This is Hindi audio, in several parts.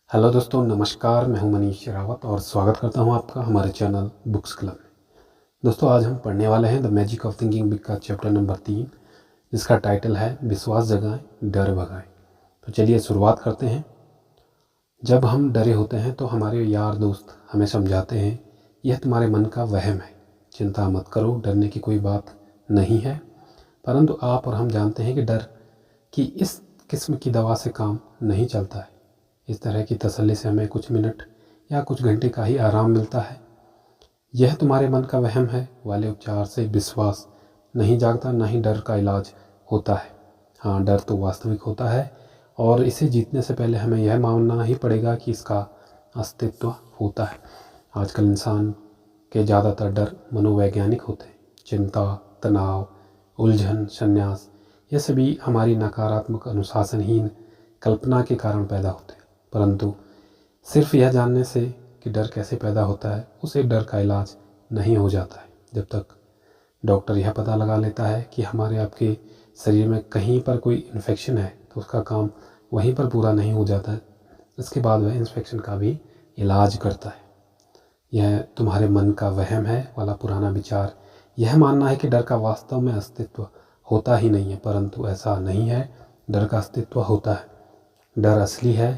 हेलो दोस्तों, नमस्कार। मैं हूं मनीष रावत और स्वागत करता हूं आपका हमारे चैनल बुक्स क्लब में। दोस्तों, आज हम पढ़ने वाले हैं the magic of thinking big का चैप्टर नंबर 3, जिसका टाइटल है विश्वास जगाएं, डर भगाएं। तो चलिए शुरुआत करते हैं। जब हम डरे होते हैं तो हमारे यार दोस्त हमें समझाते हैं, यह तुम्हारे मन का वहम है, चिंता मत करो, डरने की कोई बात नहीं है। परंतु आप और हम जानते हैं कि डर की इस किस्म की दवा से काम नहीं चलता है। इस तरह की तसल्ली से हमें कुछ मिनट या कुछ घंटे का ही आराम मिलता है। यह तुम्हारे मन का वहम है वाले उपचार से विश्वास नहीं जागता, ना ही डर का इलाज होता है। हाँ, डर तो वास्तविक होता है और इसे जीतने से पहले हमें यह मानना ही पड़ेगा कि इसका अस्तित्व होता है। आजकल इंसान के ज़्यादातर डर मनोवैज्ञानिक होते हैं। चिंता, तनाव, उलझन, संन्यास, ये सभी हमारी नकारात्मक अनुशासनहीन कल्पना के कारण पैदा होते हैं। परंतु सिर्फ यह जानने से कि डर कैसे पैदा होता है, उसे डर का इलाज नहीं हो जाता है। जब तक डॉक्टर यह पता लगा लेता है कि हमारे आपके शरीर में कहीं पर कोई इन्फेक्शन है, तो उसका काम वहीं पर पूरा नहीं हो जाता है। इसके बाद वह इन्फेक्शन का भी इलाज करता है। यह तुम्हारे मन का वहम है वाला पुराना विचार यह मानना है कि डर का वास्तव में अस्तित्व होता ही नहीं है, परंतु ऐसा नहीं है। डर का अस्तित्व होता है। डर असली है।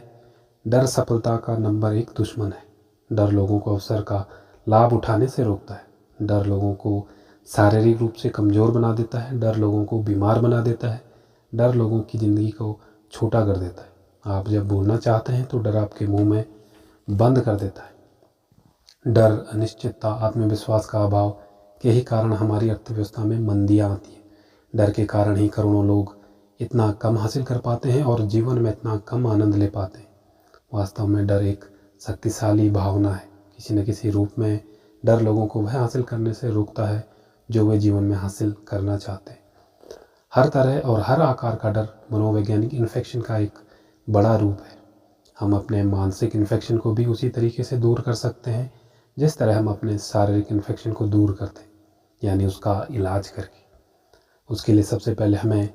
डर सफलता का नंबर 1 दुश्मन है। डर लोगों को अवसर का लाभ उठाने से रोकता है। डर लोगों को शारीरिक रूप से कमज़ोर बना देता है। डर लोगों को बीमार बना देता है। डर लोगों की ज़िंदगी को छोटा कर देता है। आप जब बोलना चाहते हैं तो डर आपके मुंह में बंद कर देता है। डर, अनिश्चितता, आत्मविश्वास का अभाव के ही कारण हमारी अर्थव्यवस्था में मंदियाँ आती हैं। डर के कारण ही करोड़ों लोग इतना कम हासिल कर पाते हैं और जीवन में इतना कम आनंद ले पाते हैं। वास्तव में डर एक शक्तिशाली भावना है। किसी न किसी रूप में डर लोगों को वह हासिल करने से रोकता है जो वे जीवन में हासिल करना चाहते हैं। हर तरह और हर आकार का डर मनोवैज्ञानिक इन्फेक्शन का एक बड़ा रूप है। हम अपने मानसिक इन्फेक्शन को भी उसी तरीके से दूर कर सकते हैं जिस तरह हम अपने शारीरिक इन्फेक्शन को दूर करते हैं, यानी उसका इलाज करके। उसके लिए सबसे पहले हमें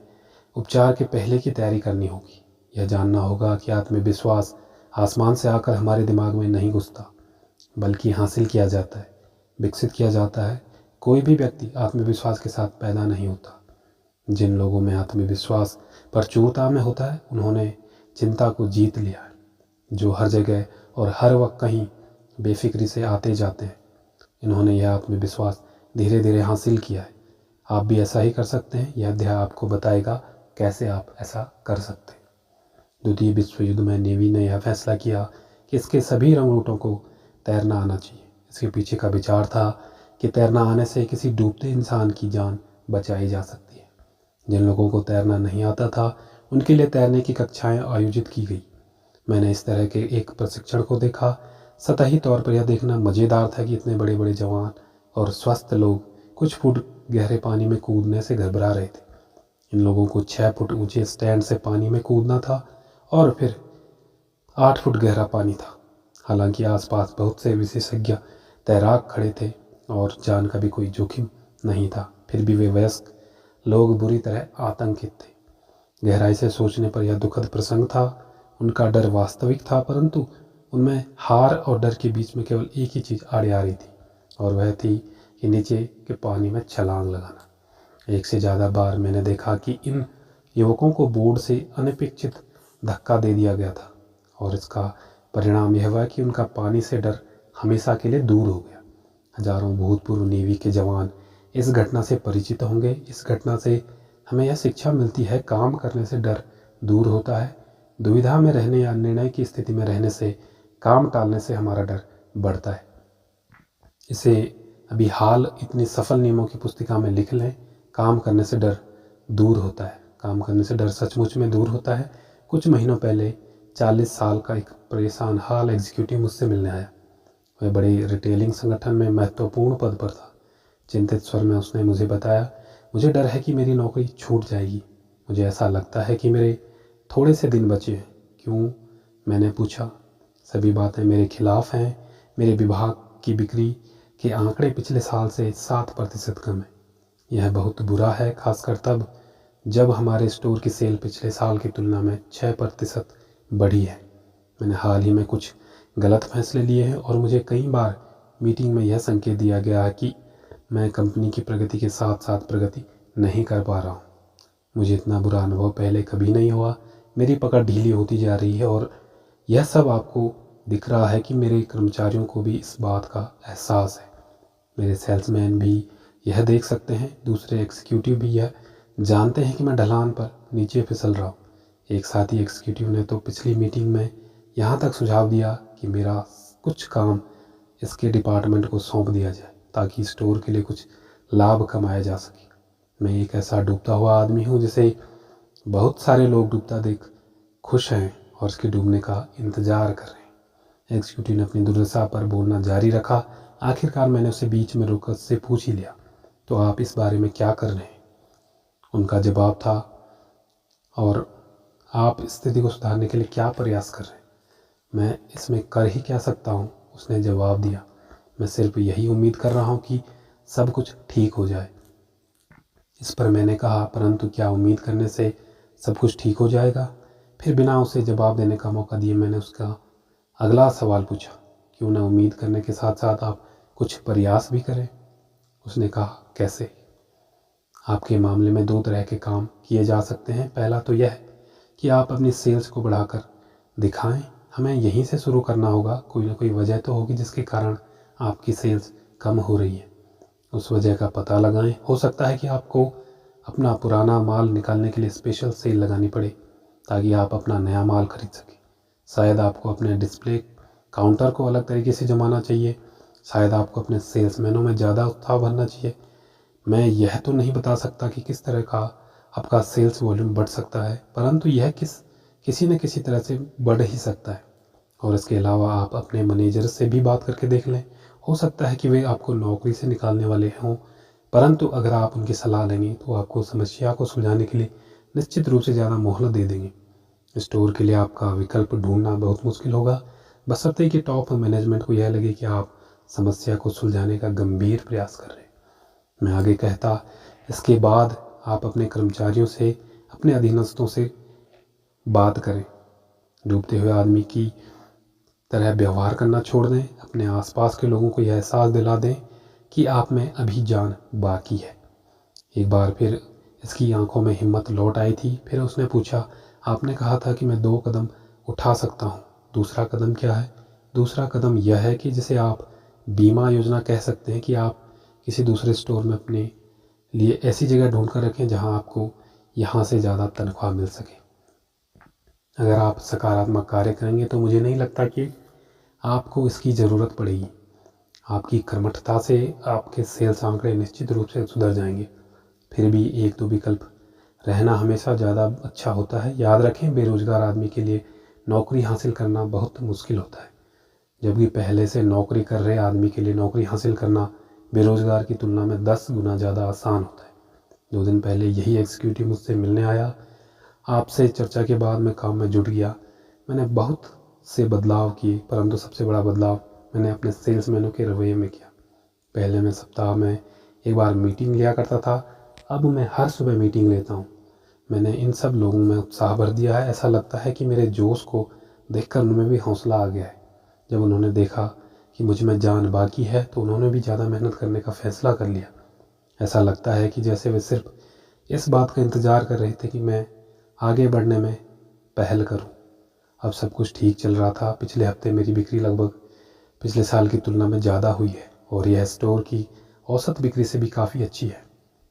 उपचार के पहले की तैयारी करनी होगी। यह जानना होगा कि आत्मविश्वास आसमान से आकर हमारे दिमाग में नहीं घुसता, बल्कि हासिल किया जाता है, विकसित किया जाता है। कोई भी व्यक्ति आत्मविश्वास के साथ पैदा नहीं होता। जिन लोगों में आत्मविश्वास प्रचुरता में होता है, उन्होंने चिंता को जीत लिया है। जो हर जगह और हर वक्त कहीं बेफिक्री से आते जाते हैं, इन्होंने यह आत्मविश्वास धीरे धीरे हासिल किया है। आप भी ऐसा ही कर सकते हैं। यह अध्याय आपको बताएगा कैसे आप ऐसा कर सकते हैं। द्वितीय विश्व युद्ध में नेवी ने यह फैसला किया कि इसके सभी रंग रूटों को तैरना आना चाहिए। इसके पीछे का विचार था कि तैरना आने से किसी डूबते इंसान की जान बचाई जा सकती है। जिन लोगों को तैरना नहीं आता था, उनके लिए तैरने की कक्षाएं आयोजित की गई। मैंने इस तरह के एक प्रशिक्षण को देखा। सतही तौर पर यह देखना मज़ेदार था कि इतने बड़े बड़े जवान और स्वस्थ लोग कुछ फुट गहरे पानी में कूदने से घबरा रहे थे। इन लोगों को 6 फुट ऊंचे स्टैंड से पानी में कूदना था और फिर 8 फुट गहरा पानी था। हालांकि आसपास बहुत से विशेषज्ञ तैराक खड़े थे और जान का भी कोई जोखिम नहीं था, फिर भी वे वयस्क लोग बुरी तरह आतंकित थे। गहराई से सोचने पर यह दुखद प्रसंग था। उनका डर वास्तविक था, परंतु उनमें हार और डर के बीच में केवल एक ही चीज़ आड़े आ रही थी, और वह थी कि नीचे के पानी में छलांग लगाना। एक से ज़्यादा बार मैंने देखा कि इन युवकों को बोर्ड से अनपेक्षित धक्का दे दिया गया था, और इसका परिणाम यह हुआ कि उनका पानी से डर हमेशा के लिए दूर हो गया। हजारों भूतपूर्व नेवी के जवान इस घटना से परिचित होंगे। इस घटना से हमें यह शिक्षा मिलती है, काम करने से डर दूर होता है। दुविधा में रहने या निर्णय की स्थिति में रहने से, काम टालने से हमारा डर बढ़ता है। इसे अभी हाल इतनी सफल नियमों की पुस्तिका में लिख लें। काम करने से डर दूर होता है। काम करने से डर सचमुच में दूर होता है। कुछ महीनों पहले 40 साल का एक परेशान हाल एग्जीक्यूटिव मुझसे मिलने आया। वह बड़े रिटेलिंग संगठन में महत्वपूर्ण पद पर था। चिंतित स्वर में उसने मुझे बताया, मुझे डर है कि मेरी नौकरी छूट जाएगी। मुझे ऐसा लगता है कि मेरे थोड़े से दिन बचे हैं। क्यों? मैंने पूछा। सभी बातें मेरे खिलाफ हैं। मेरे विभाग की बिक्री के आंकड़े पिछले साल से 7% कम है। यह बहुत बुरा है, खासकर तब जब हमारे स्टोर की सेल पिछले साल की तुलना में 6% बढ़ी है। मैंने हाल ही में कुछ गलत फैसले लिए हैं और मुझे कई बार मीटिंग में यह संकेत दिया गया है कि मैं कंपनी की प्रगति के साथ साथ प्रगति नहीं कर पा रहा हूँ। मुझे इतना बुरा अनुभव पहले कभी नहीं हुआ। मेरी पकड़ ढीली होती जा रही है और यह सब आपको दिख रहा है कि मेरे कर्मचारियों को भी इस बात का एहसास है। मेरे सेल्समैन भी यह देख सकते हैं, दूसरे एग्जीक्यूटिव भी यह जानते हैं कि मैं ढलान पर नीचे फिसल रहा हूँ। एक साथी एग्जीक्यूटिव ने तो पिछली मीटिंग में यहाँ तक सुझाव दिया कि मेरा कुछ काम इसके डिपार्टमेंट को सौंप दिया जाए ताकि स्टोर के लिए कुछ लाभ कमाया जा सके। मैं एक ऐसा डूबता हुआ आदमी हूँ जिसे बहुत सारे लोग डूबता देख खुश हैं और उसके डूबने का इंतज़ार कर रहे हैं। एग्जीक्यूटिव ने अपनी दुर्दशा पर बोलना जारी रखा। आखिरकार मैंने उसे बीच में रोक से पूछ ही लिया, तो आप इस बारे में क्या कर रहे हैं? उनका जवाब था, और आप स्थिति को सुधारने के लिए क्या प्रयास कर रहे हैं? मैं इसमें कर ही क्या सकता हूँ, उसने जवाब दिया। मैं सिर्फ यही उम्मीद कर रहा हूँ कि सब कुछ ठीक हो जाए। इस पर मैंने कहा, परंतु क्या उम्मीद करने से सब कुछ ठीक हो जाएगा? फिर बिना उसे जवाब देने का मौका दिए मैंने उसका अगला सवाल पूछा, क्यों ना उम्मीद करने के साथ साथ आप कुछ प्रयास भी करें? उसने कहा, कैसे? आपके मामले में दो तरह के काम किए जा सकते हैं। पहला तो यह कि आप अपनी सेल्स को बढ़ाकर दिखाएं। हमें यहीं से शुरू करना होगा। कोई ना कोई वजह तो होगी जिसके कारण आपकी सेल्स कम हो रही है। उस वजह का पता लगाएं। हो सकता है कि आपको अपना पुराना माल निकालने के लिए स्पेशल सेल लगानी पड़े ताकि आप अपना नया माल खरीद सकें। शायद आपको अपने डिस्प्ले काउंटर को अलग तरीके से जमाना चाहिए। शायद आपको अपने सेल्समैनों में ज़्यादा उत्साह भरना चाहिए। मैं यह तो नहीं बता सकता कि किस तरह का आपका सेल्स वॉल्यूम बढ़ सकता है, परंतु यह किसी न किसी तरह से बढ़ ही सकता है। और इसके अलावा आप अपने मैनेजर से भी बात करके देख लें। हो सकता है कि वे आपको नौकरी से निकालने वाले हों, परंतु अगर आप उनकी सलाह लेंगे तो आपको समस्या को सुलझाने के लिए निश्चित रूप से ज़्यादा मोहलत दे देंगे। स्टोर के लिए आपका विकल्प ढूंढना बहुत मुश्किल होगा, बशर्ते कि टॉप मैनेजमेंट को यह लगे कि आप समस्या को सुलझाने का गंभीर प्रयास कर रहे हैं। मैं आगे कहता, इसके बाद आप अपने कर्मचारियों से, अपने अधीनस्थों से बात करें। डूबते हुए आदमी की तरह व्यवहार करना छोड़ दें। अपने आसपास के लोगों को यह एहसास दिला दें कि आप में अभी जान बाकी है। एक बार फिर इसकी आंखों में हिम्मत लौट आई थी। फिर उसने पूछा, आपने कहा था कि मैं 2 कदम उठा सकता हूँ, दूसरा कदम क्या है? दूसरा कदम यह है कि जिसे आप बीमा योजना कह सकते हैं, कि आप किसी दूसरे स्टोर में अपने लिए ऐसी जगह ढूंढ कर रखें जहां आपको यहाँ से ज़्यादा तनख्वाह मिल सके। अगर आप सकारात्मक कार्य करेंगे तो मुझे नहीं लगता कि आपको इसकी ज़रूरत पड़ेगी। आपकी कर्मठता से आपके सेल्स आंकड़े निश्चित रूप से सुधर जाएंगे। फिर भी 1-2 विकल्प रहना हमेशा ज़्यादा अच्छा होता है। याद रखें, बेरोज़गार आदमी के लिए नौकरी हासिल करना बहुत मुश्किल होता है, जबकि पहले से नौकरी कर रहे आदमी के लिए नौकरी हासिल करना बेरोज़गार की तुलना में 10 गुना ज़्यादा आसान होता है। 2 दिन पहले यही एग्जीक्यूटिव मुझसे मिलने आया। आपसे चर्चा के बाद मैं काम में जुट गया। मैंने बहुत से बदलाव किए, परंतु सबसे बड़ा बदलाव मैंने अपने सेल्समैनों के रवैये में किया। पहले मैं सप्ताह में एक बार मीटिंग लिया करता था, अब मैं हर सुबह मीटिंग लेता हूँ। मैंने इन सब लोगों में उत्साह भर दिया है। ऐसा लगता है कि मेरे जोश को देखकर उनमें भी हौसला आ गया है। जब उन्होंने देखा कि मुझ में जान बाकी है तो उन्होंने भी ज़्यादा मेहनत करने का फैसला कर लिया। ऐसा लगता है कि जैसे वे सिर्फ इस बात का इंतज़ार कर रहे थे कि मैं आगे बढ़ने में पहल करूं। अब सब कुछ ठीक चल रहा था। पिछले हफ्ते मेरी बिक्री लगभग पिछले साल की तुलना में ज़्यादा हुई है और यह स्टोर की औसत बिक्री से भी काफ़ी अच्छी है।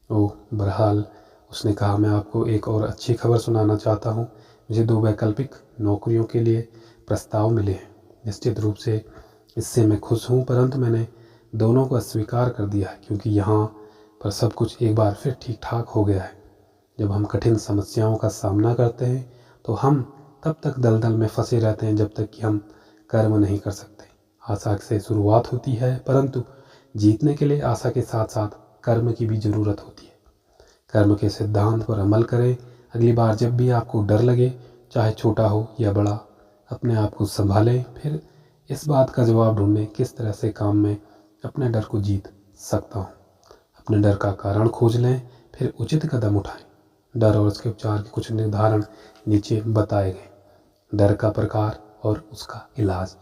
ओह, बहरहाल, उसने कहा, मैं आपको एक और अच्छी खबर सुनाना चाहता हूँ। मुझे 2 वैकल्पिक नौकरियों के लिए प्रस्ताव मिले हैं। निश्चित रूप से इससे मैं खुश हूँ, परंतु मैंने दोनों को अस्वीकार कर दिया है क्योंकि यहाँ पर सब कुछ एक बार फिर ठीक ठाक हो गया है। जब हम कठिन समस्याओं का सामना करते हैं तो हम तब तक दलदल में फंसे रहते हैं जब तक कि हम कर्म नहीं कर सकते। आशा से शुरुआत होती है, परंतु जीतने के लिए आशा के साथ साथ कर्म की भी ज़रूरत होती है। कर्म के सिद्धांत पर अमल करें। अगली बार जब भी आपको डर लगे, चाहे छोटा हो या बड़ा, अपने आप को संभालें। फिर इस बात का जवाब ढूंढें, किस तरह से काम में अपने डर को जीत सकता हूँ। अपने डर का कारण खोज लें, फिर उचित कदम उठाएं। डर और उसके उपचार के कुछ निर्धारण नीचे बताए गए। डर का प्रकार और उसका इलाज।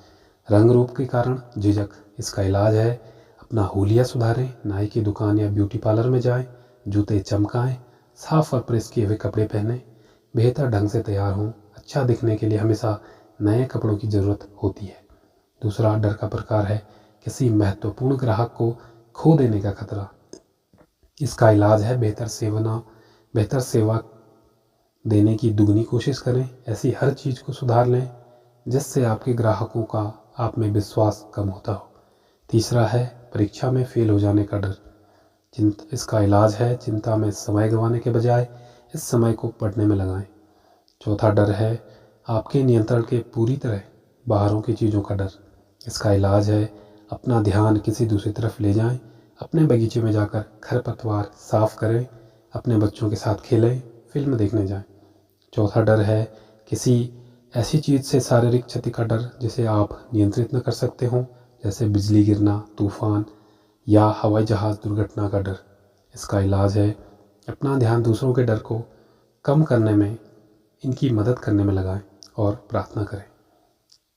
रंग रूप के कारण झिझक, इसका इलाज है अपना हुलिया सुधारें, नाई की दुकान या ब्यूटी पार्लर में जाएं, जूते चमकाएं, साफ और प्रेस किए हुए कपड़े पहनें, बेहतर ढंग से तैयार हों। अच्छा दिखने के लिए हमेशा नए कपड़ों की ज़रूरत होती है। दूसरा डर का प्रकार है किसी महत्वपूर्ण ग्राहक को खो देने का खतरा। इसका इलाज है बेहतर सेवा देने की दुगनी कोशिश करें। ऐसी हर चीज़ को सुधार लें जिससे आपके ग्राहकों का आप में विश्वास कम होता हो। तीसरा है परीक्षा में फेल हो जाने का डर। इसका इलाज है चिंता में समय गंवाने के बजाय इस समय को पढ़ने में लगाएं। चौथा डर है आपके नियंत्रण के पूरी तरह बाहरों की चीज़ों का डर। इसका इलाज है अपना ध्यान किसी दूसरी तरफ ले जाएं, अपने बगीचे में जाकर खरपतवार साफ करें, अपने बच्चों के साथ खेलें, फिल्म देखने जाएं। चौथा डर है किसी ऐसी चीज़ से शारीरिक क्षति का डर जिसे आप नियंत्रित न कर सकते हों, जैसे बिजली गिरना, तूफान या हवाई जहाज़ दुर्घटना का डर। इसका इलाज है अपना ध्यान दूसरों के डर को कम करने में, इनकी मदद करने में लगाएं और प्रार्थना करें।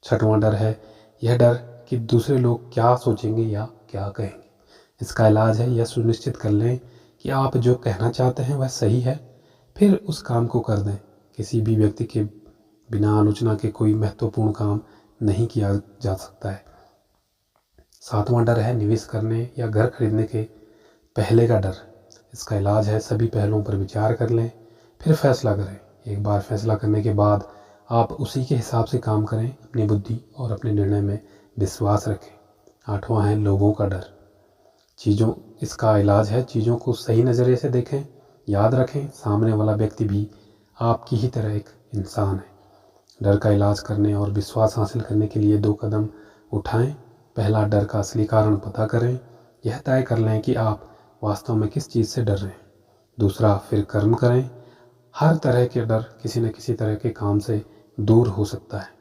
छठवां डर है यह डर कि दूसरे लोग क्या सोचेंगे या क्या कहेंगे। इसका इलाज है यह सुनिश्चित कर लें कि आप जो कहना चाहते हैं वह सही है, फिर उस काम को कर दें। किसी भी व्यक्ति के बिना आलोचना के कोई महत्वपूर्ण काम नहीं किया जा सकता है। सातवां डर है निवेश करने या घर खरीदने के पहले का डर। इसका इलाज है सभी पहलुओं पर विचार कर लें, फिर फैसला करें। एक बार फैसला करने के बाद आप उसी के हिसाब से काम करें, अपनी बुद्धि और अपने निर्णय में विश्वास रखें। आठवां है लोगों का डर। इसका इलाज है चीज़ों को सही नज़रिए से देखें। याद रखें सामने वाला व्यक्ति भी आपकी ही तरह एक इंसान है। डर का इलाज करने और विश्वास हासिल करने के लिए 2 कदम उठाएं। पहला, डर का असली कारण पता करें। यह तय कर लें कि आप वास्तव में किस चीज़ से डर रहे हैं। दूसरा, फिर कर्म करें। हर तरह के डर किसी न किसी तरह के काम से दूर हो सकता है।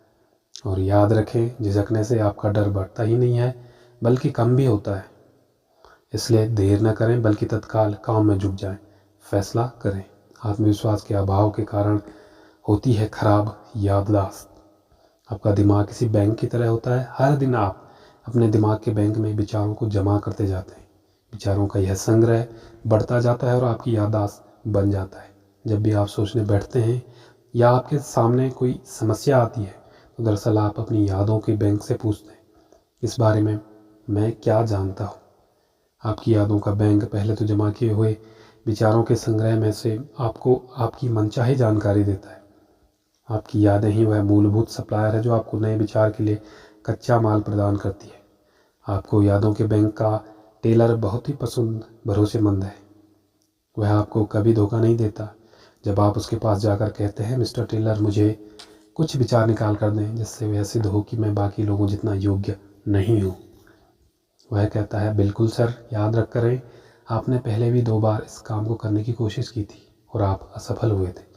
और याद रखें झिझकने से आपका डर बढ़ता ही नहीं है बल्कि कम भी होता है। इसलिए देर न करें बल्कि तत्काल काम में जुट जाएं, फैसला करें। आत्मविश्वास के अभाव के कारण होती है खराब याददाश्त। आपका दिमाग किसी बैंक की तरह होता है। हर दिन आप अपने दिमाग के बैंक में विचारों को जमा करते जाते हैं। विचारों का यह संग्रह बढ़ता जाता है और आपकी याददाश्त बन जाता है। जब भी आप सोचने बैठते हैं या आपके सामने कोई समस्या आती है तो दरअसल आप अपनी यादों के बैंक से पूछते हैं, इस बारे में मैं क्या जानता हूँ। आपकी यादों का बैंक पहले तो जमा किए हुए विचारों के संग्रह में से आपको आपकी मनचाही जानकारी देता है। आपकी यादें ही वह मूलभूत सप्लायर है जो आपको नए विचार के लिए कच्चा माल प्रदान करती है। आपको यादों के बैंक का टेलर बहुत ही भरोसेमंद है। वह आपको कभी धोखा नहीं देता। जब आप उसके पास जाकर कहते हैं, मिस्टर टेलर मुझे कुछ विचार निकाल कर दें जिससे वह सिद्ध हो कि मैं बाकी लोगों जितना योग्य नहीं हूँ, वह कहता है, बिल्कुल सर, याद रख करें आपने पहले भी 2 बार इस काम को करने की कोशिश की थी और आप असफल हुए थे।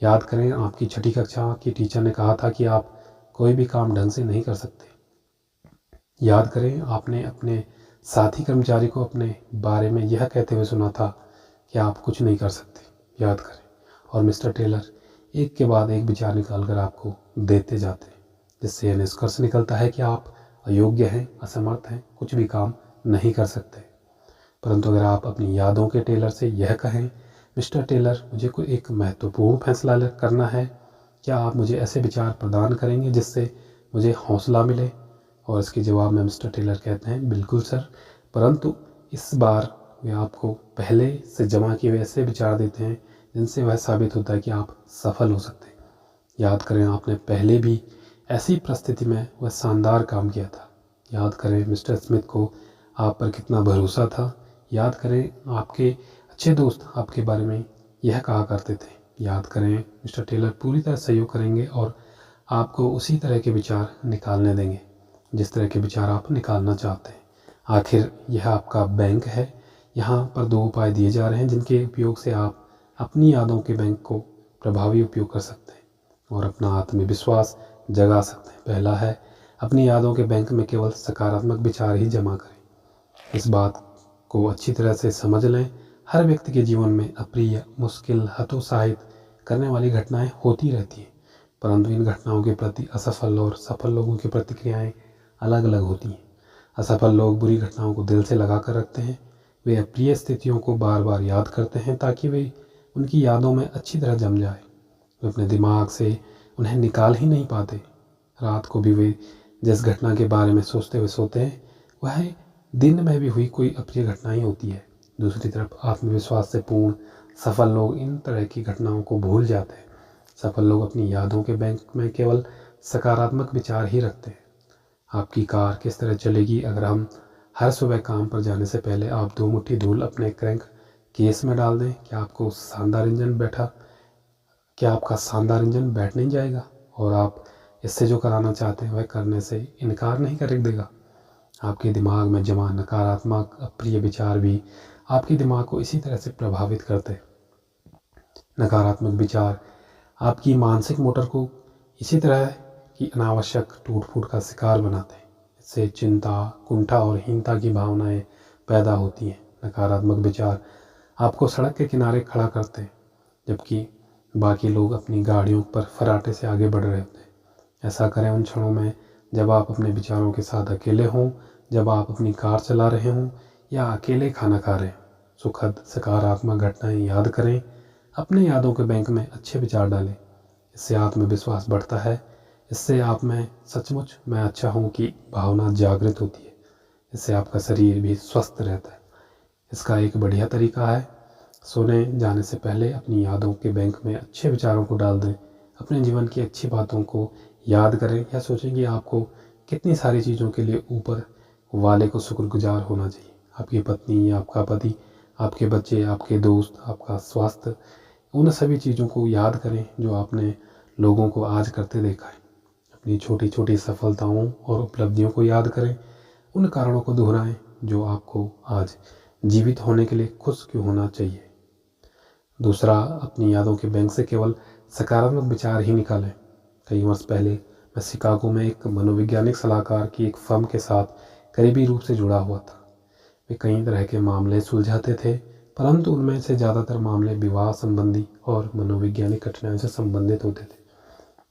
याद करें आपकी 6ठी कक्षा की टीचर ने कहा था कि आप कोई भी काम ढंग से नहीं कर सकते। याद करें आपने अपने साथी कर्मचारी को अपने बारे में यह कहते हुए सुना था कि आप कुछ नहीं कर सकते। याद करें। और मिस्टर टेलर एक के बाद एक विचार निकाल कर आपको देते जाते हैं, जिससे यह निष्कर्ष निकलता है कि आप अयोग्य हैं, असमर्थ हैं, कुछ भी काम नहीं कर सकते। परंतु अगर आप अपनी यादों के टेलर से यह कहें, मिस्टर टेलर मुझे कोई एक महत्वपूर्ण फैसला करना है, क्या आप मुझे ऐसे विचार प्रदान करेंगे जिससे मुझे हौसला मिले? और इसके जवाब में मिस्टर टेलर कहते हैं, बिल्कुल सर, परंतु इस बार वे आपको पहले से जमा किए हुए ऐसे विचार देते हैं जिनसे वह साबित होता है कि आप सफल हो सकते हैं। याद करें आपने पहले भी ऐसी परिस्थिति में वह शानदार काम किया था। याद करें मिस्टर स्मिथ को आप पर कितना भरोसा था। याद करें आपके अच्छे दोस्त आपके बारे में यह कहा करते थे। याद करें मिस्टर टेलर पूरी तरह सहयोग करेंगे और आपको उसी तरह के विचार निकालने देंगे जिस तरह के विचार आप निकालना चाहते हैं। आखिर यह आपका बैंक है। यहाँ पर 2 उपाय दिए जा रहे हैं जिनके उपयोग से आप अपनी यादों के बैंक को प्रभावी उपयोग कर सकते हैं और अपना आत्मविश्वास जगा सकते हैं। पहला है, अपनी यादों के बैंक में केवल सकारात्मक विचार ही जमा करें। इस बात को अच्छी तरह से समझ लें, हर व्यक्ति के जीवन में अप्रिय, मुश्किल, हतोत्साहित करने वाली घटनाएं होती रहती हैं। परंतु इन घटनाओं के प्रति असफल और सफल लोगों की प्रतिक्रियाएं अलग अलग होती हैं। असफल लोग बुरी घटनाओं को दिल से लगा कर रखते हैं। वे अप्रिय स्थितियों को बार बार याद करते हैं ताकि वे उनकी यादों में अच्छी तरह जम जाए। वे अपने दिमाग से उन्हें निकाल ही नहीं पाते। रात को भी वे जिस घटना के बारे में सोचते हुए सोते हैं वह दिन में भी हुई कोई अप्रिय घटना ही होती है। दूसरी तरफ आत्मविश्वास से पूर्ण सफल लोग इन तरह की घटनाओं को भूल जाते हैं। सफल लोग अपनी यादों के बैंक में केवल सकारात्मक विचार ही रखते हैं। आपकी कार किस तरह चलेगी? अगर हम हर सुबह काम पर जाने से पहले आप 2 मुट्ठी धूल अपने क्रैंक केस में डाल दें, क्या आपका शानदार इंजन बैठ नहीं जाएगा और आप इससे जो कराना चाहते हैं वह करने से इनकार नहीं कर देगा। आपके दिमाग में जमा नकारात्मक अप्रिय विचार भी आपके दिमाग को इसी तरह से प्रभावित करते हैं। नकारात्मक विचार आपकी मानसिक मोटर को इसी तरह की अनावश्यक टूट फूट का शिकार बनाते हैं। इससे चिंता, कुंठा और हीनता की भावनाएं पैदा होती हैं। नकारात्मक विचार आपको सड़क के किनारे खड़ा करते हैं जबकि बाकी लोग अपनी गाड़ियों पर फराटे से आगे बढ़ रहे होते हैं। ऐसा करें उन क्षणों में जब आप अपने विचारों के साथ अकेले हों, जब आप अपनी कार चला रहे हों या अकेले खाना खा रहे हों। सुखद सकारात्मक घटनाएं याद करें। अपने यादों के बैंक में अच्छे विचार डालें। इससे आत्मविश्वास बढ़ता है। इससे आप में सचमुच मैं अच्छा हूँ की भावना जागृत होती है। इससे आपका शरीर भी स्वस्थ रहता है। इसका एक बढ़िया तरीका है, सोने जाने से पहले अपनी यादों के बैंक में अच्छे विचारों को डाल दें। अपने जीवन की अच्छी बातों को याद करें या सोचें कि आपको कितनी सारी चीज़ों के लिए ऊपर वाले को शुक्रगुजार होना चाहिए। आपकी पत्नी या आपका पति, आपके बच्चे, आपके दोस्त, आपका स्वास्थ्य, उन सभी चीज़ों को याद करें जो आपने लोगों को आज करते देखा है। अपनी छोटी छोटी सफलताओं और उपलब्धियों को याद करें। उन कारणों को दोहराएं जो आपको आज जीवित होने के लिए खुश क्यों होना चाहिए। दूसरा, अपनी यादों के बैंक से केवल सकारात्मक विचार ही निकालें। कई वर्ष पहले मैं शिकागो में एक मनोवैज्ञानिक सलाहकार की एक फर्म के साथ करीबी रूप से जुड़ा हुआ था। वे कई तरह के मामले सुलझाते थे, परंतु उनमें से ज़्यादातर मामले विवाह संबंधी और मनोवैज्ञानिक कठिनाइयों से संबंधित होते थे।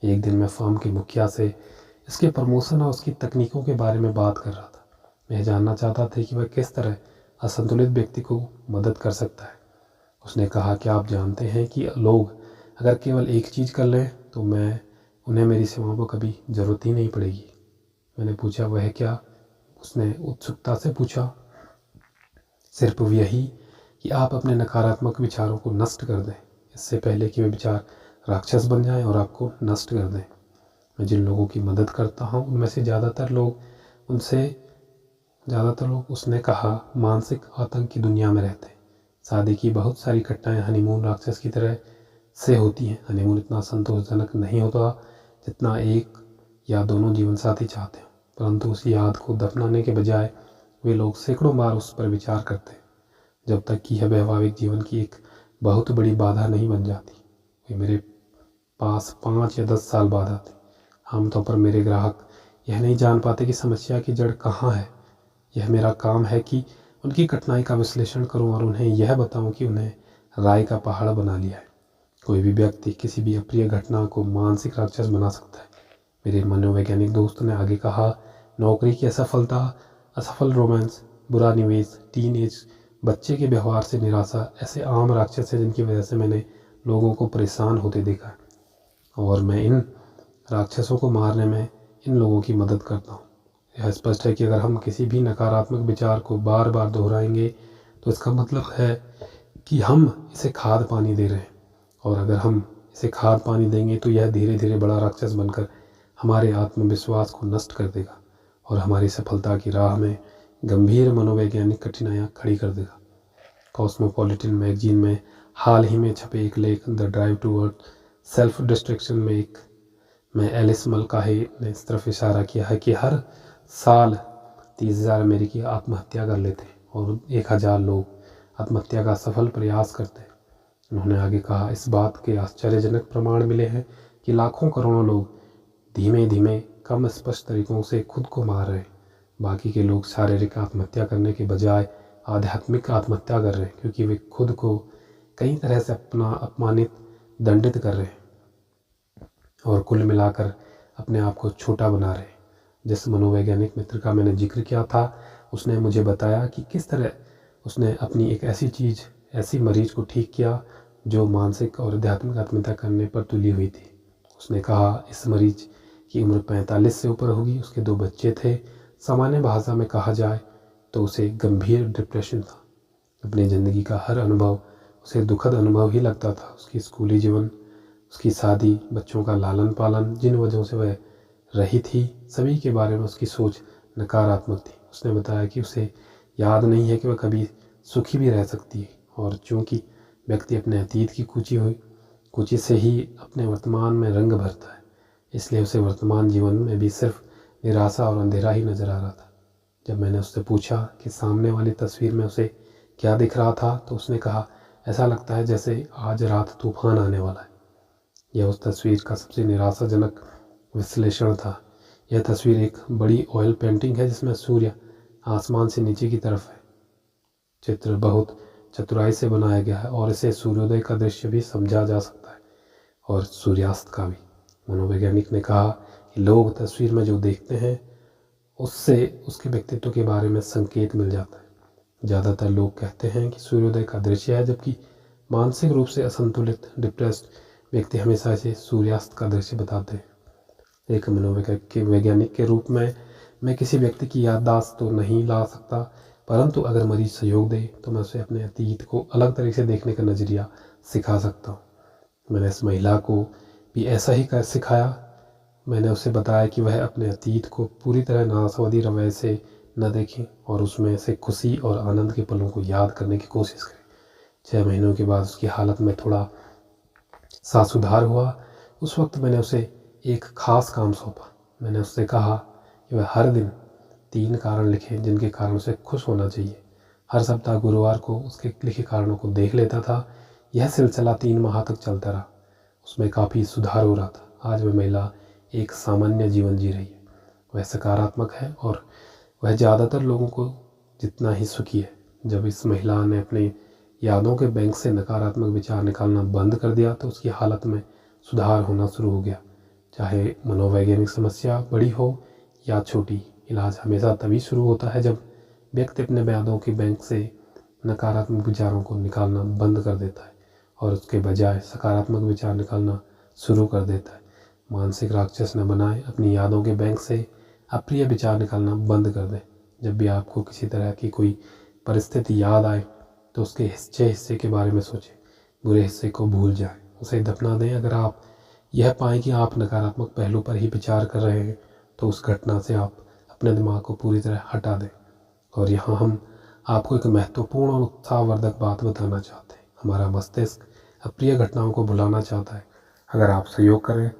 एक दिन मैं फर्म के मुखिया से इसके प्रमोशन और उसकी तकनीकों के बारे में बात कर रहा था। मैं जानना चाहता था कि वह किस तरह असंतुलित व्यक्ति को मदद कर सकता है। उसने कहा कि आप जानते हैं कि लोग अगर केवल एक चीज़ कर लें तो उन्हें मेरी सेवाओं को कभी ज़रूरत ही नहीं पड़ेगी। मैंने पूछा, वह क्या? उसने उत्सुकता से पूछा। सिर्फ यही कि आप अपने नकारात्मक विचारों को नष्ट कर दें, इससे पहले कि वे विचार राक्षस बन जाएं और आपको नष्ट कर दें। मैं जिन लोगों की मदद करता हूं उनमें से ज़्यादातर लोग उसने कहा मानसिक आतंक की दुनिया में रहते हैं। शादी की बहुत सारी घटनाएं हनीमून राक्षस की तरह से होती हैं। हनीमून इतना संतोषजनक नहीं होता जितना एक या दोनों जीवन साथी चाहते हैं, परंतु उस याद को दफनाने के बजाय वे लोग सैकड़ों बार उस पर विचार करते हैं जब तक कि यह वैवाहिक जीवन की एक बहुत बड़ी बाधा नहीं बन जाती। वे मेरे पास 5 या 10 साल बाद आते। आमतौर पर मेरे ग्राहक यह नहीं जान पाते कि समस्या की जड़ कहाँ है। यह मेरा काम है कि उनकी कठिनाई का विश्लेषण करूं और उन्हें यह बताऊं कि उन्हें राय का पहाड़ बना लिया है। कोई भी व्यक्ति किसी भी अप्रिय घटना को मानसिक राक्षस बना सकता है। मेरे मनोवैज्ञानिक दोस्त ने आगे कहा, नौकरी की असफलता, असफल रोमांस, बुरा निवेश, टीन एज बच्चे के व्यवहार से निराशा ऐसे आम राक्षस हैं जिनकी वजह से मैंने लोगों को परेशान होते देखा है और मैं इन राक्षसों को मारने में इन लोगों की मदद करता हूँ। यह स्पष्ट है कि अगर हम किसी भी नकारात्मक विचार को बार बार दोहराएंगे तो इसका मतलब है कि हम इसे खाद पानी दे रहे हैं, और अगर हम इसे खाद पानी देंगे तो यह धीरे धीरे बड़ा राक्षस बनकर हमारे आत्मविश्वास को नष्ट कर देगा और हमारी सफलता की राह में गंभीर मनोवैज्ञानिक कठिनाइयाँ खड़ी कर देगा। कॉस्मोपॉलिटन मैगजीन में हाल ही में छपे एक लेख the drive toward self destruction में एलिस मलकाही ने इस तरफ इशारा किया है कि हर साल 30,000 अमेरिकी आत्महत्या कर लेते हैं और 1,000 लोग आत्महत्या का सफल प्रयास करते हैं। उन्होंने आगे कहा, इस बात के आश्चर्यजनक प्रमाण मिले हैं कि लाखों करोड़ों लोग धीमे धीमे कम स्पष्ट तरीकों से खुद को मार रहे हैं। बाकी के लोग शारीरिक आत्महत्या करने के बजाय आध्यात्मिक आत्महत्या कर रहे हैं क्योंकि वे खुद को कई तरह से अपमानित दंडित कर रहे हैं। और कुल मिलाकर अपने आप को छोटा बना रहे हैं। जिस मनोवैज्ञानिक मित्र का मैंने जिक्र किया था, उसने मुझे बताया कि किस तरह उसने अपनी एक ऐसी मरीज को ठीक किया जो मानसिक और आध्यात्मिक आत्मीयता करने पर तुली हुई थी। उसने कहा इस मरीज की उम्र 45 से ऊपर होगी, उसके 2 बच्चे थे। सामान्य भाषा में कहा जाए तो उसे गंभीर डिप्रेशन था। अपनी ज़िंदगी का हर अनुभव उसे दुखद अनुभव ही लगता था। उसकी स्कूली जीवन, उसकी शादी, बच्चों का लालन पालन, जिन वजहों से वह रही थी, सभी के बारे में उसकी सोच नकारात्मक थी। उसने बताया कि उसे याद नहीं है कि वह कभी सुखी भी रह सकती है, और चूँकि व्यक्ति अपने अतीत की कुची से ही अपने वर्तमान में रंग भरता है, इसलिए उसे वर्तमान जीवन में भी सिर्फ निराशा और अंधेरा ही नजर आ रहा था। जब मैंने उससे पूछा कि सामने वाली तस्वीर में उसे क्या दिख रहा था, तो उसने कहा ऐसा लगता है जैसे आज रात तूफान आने वाला है। यह उस तस्वीर का सबसे निराशाजनक विश्लेषण था। यह तस्वीर एक बड़ी ऑयल पेंटिंग है जिसमें सूर्य आसमान से नीचे की तरफ है। चित्र बहुत चतुराई से बनाया गया है और इसे सूर्योदय का दृश्य भी समझा जा सकता है और सूर्यास्त का भी। मनोवैज्ञानिक ने कहा कि लोग तस्वीर में जो देखते हैं उससे उसके व्यक्तित्व के बारे में संकेत मिल जाता है। ज़्यादातर लोग कहते हैं कि सूर्योदय का दृश्य है, जबकि मानसिक रूप से असंतुलित डिप्रेस्ड व्यक्ति हमेशा इसे सूर्यास्त का दृश्य बताते हैं। एक मनोवैज्ञानिक के रूप में मैं किसी व्यक्ति की याददाश्त तो नहीं ला सकता, परंतु अगर मरीज सहयोग दे तो मैं उसे अपने अतीत को अलग तरीके से देखने का नज़रिया सिखा सकता हूँ। मैंने इस महिला को भी ऐसा ही कर सिखाया। मैंने उसे बताया कि वह अपने अतीत को पूरी तरह नासवादी रवैये से न देखें और उसमें से खुशी और आनंद के पलों को याद करने की कोशिश करें। 6 महीनों के बाद उसकी हालत में थोड़ा सा सुधार हुआ। उस वक्त मैंने उसे एक खास काम सौंपा। मैंने उससे कहा कि वह हर दिन 3 कारण लिखे जिनके कारण उसे खुश होना चाहिए। हर सप्ताह गुरुवार को उसके लिखे कारणों को देख लेता था। यह सिलसिला 3 माह तक चलता रहा। उसमें काफ़ी सुधार हो रहा था। आज वह महिला एक सामान्य जीवन जी रही है। वह सकारात्मक है और वह ज़्यादातर लोगों को जितना ही सुखी है। जब इस महिला ने अपने यादों के बैंक से नकारात्मक विचार निकालना बंद कर दिया तो उसकी हालत में सुधार होना शुरू हो गया। चाहे मनोवैज्ञानिक समस्या बड़ी हो या छोटी, इलाज हमेशा तभी शुरू होता है जब व्यक्ति अपने यादों के बैंक से नकारात्मक विचारों को निकालना बंद कर देता है और उसके बजाय सकारात्मक विचार निकालना शुरू कर देता है। मानसिक राक्षस न बनाए, अपनी यादों के बैंक से अप्रिय विचार निकालना बंद कर दें। जब भी आपको किसी तरह की कोई परिस्थिति याद आए तो उसके अच्छे हिस्से के बारे में सोचें, बुरे हिस्से को भूल जाएं, उसे दफना दें। अगर आप यह पाएँ कि आप नकारात्मक पहलू पर ही विचार कर रहे हैं तो उस घटना से आप अपने दिमाग को पूरी तरह हटा दें। और यहाँ हम आपको एक महत्वपूर्ण और उत्साहवर्धक बात बताना चाहते हैं। हमारा मस्तिष्क अप्रिय घटनाओं को भुलाना चाहता है। अगर आप सहयोग करें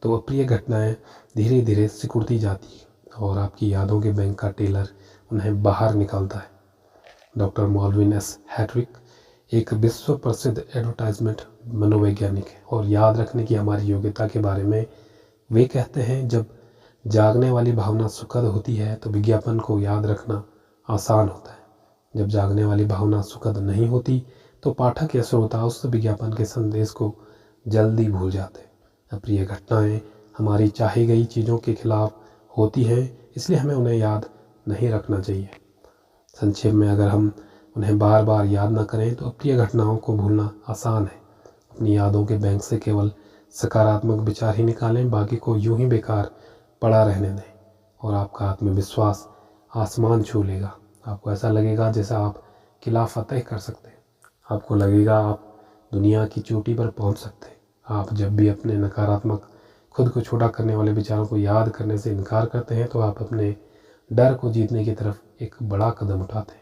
तो अप्रिय घटनाएं धीरे धीरे सिकुड़ती जाती हैं और आपकी यादों के बैंक का टेलर उन्हें बाहर निकालता है। डॉक्टर मॉल्विन एस हैट्रिक एक विश्व प्रसिद्ध एडवर्टाइजमेंट मनोवैज्ञानिक है और याद रखने की हमारी योग्यता के बारे में वे कहते हैं, जब जागने वाली भावना सुखद होती है तो विज्ञापन को याद रखना आसान होता है। जब जागने वाली भावना सुखद नहीं होती तो पाठक या श्रोता उस विज्ञापन के संदेश को जल्दी भूल जाते हैं। अप्रिय घटनाएं हमारी चाही गई चीज़ों के खिलाफ होती हैं, इसलिए हमें उन्हें याद नहीं रखना चाहिए। संक्षेप में, अगर हम उन्हें बार बार याद न करें तो अप्रिय घटनाओं को भूलना आसान है। अपनी यादों के बैंक से केवल सकारात्मक विचार ही निकालें, बाकी को यूं ही बेकार पड़ा रहने दें और आपका आत्मविश्वास आसमान छू लेगा। आपको ऐसा लगेगा जैसे आप किला फतेह कर सकते हैं। आपको लगेगा आप दुनिया की चोटी पर पहुंच सकते हैं। आप जब भी अपने नकारात्मक, खुद को छोटा करने वाले विचारों को याद करने से इनकार करते हैं तो आप अपने डर को जीतने की तरफ एक बड़ा कदम उठाते हैं।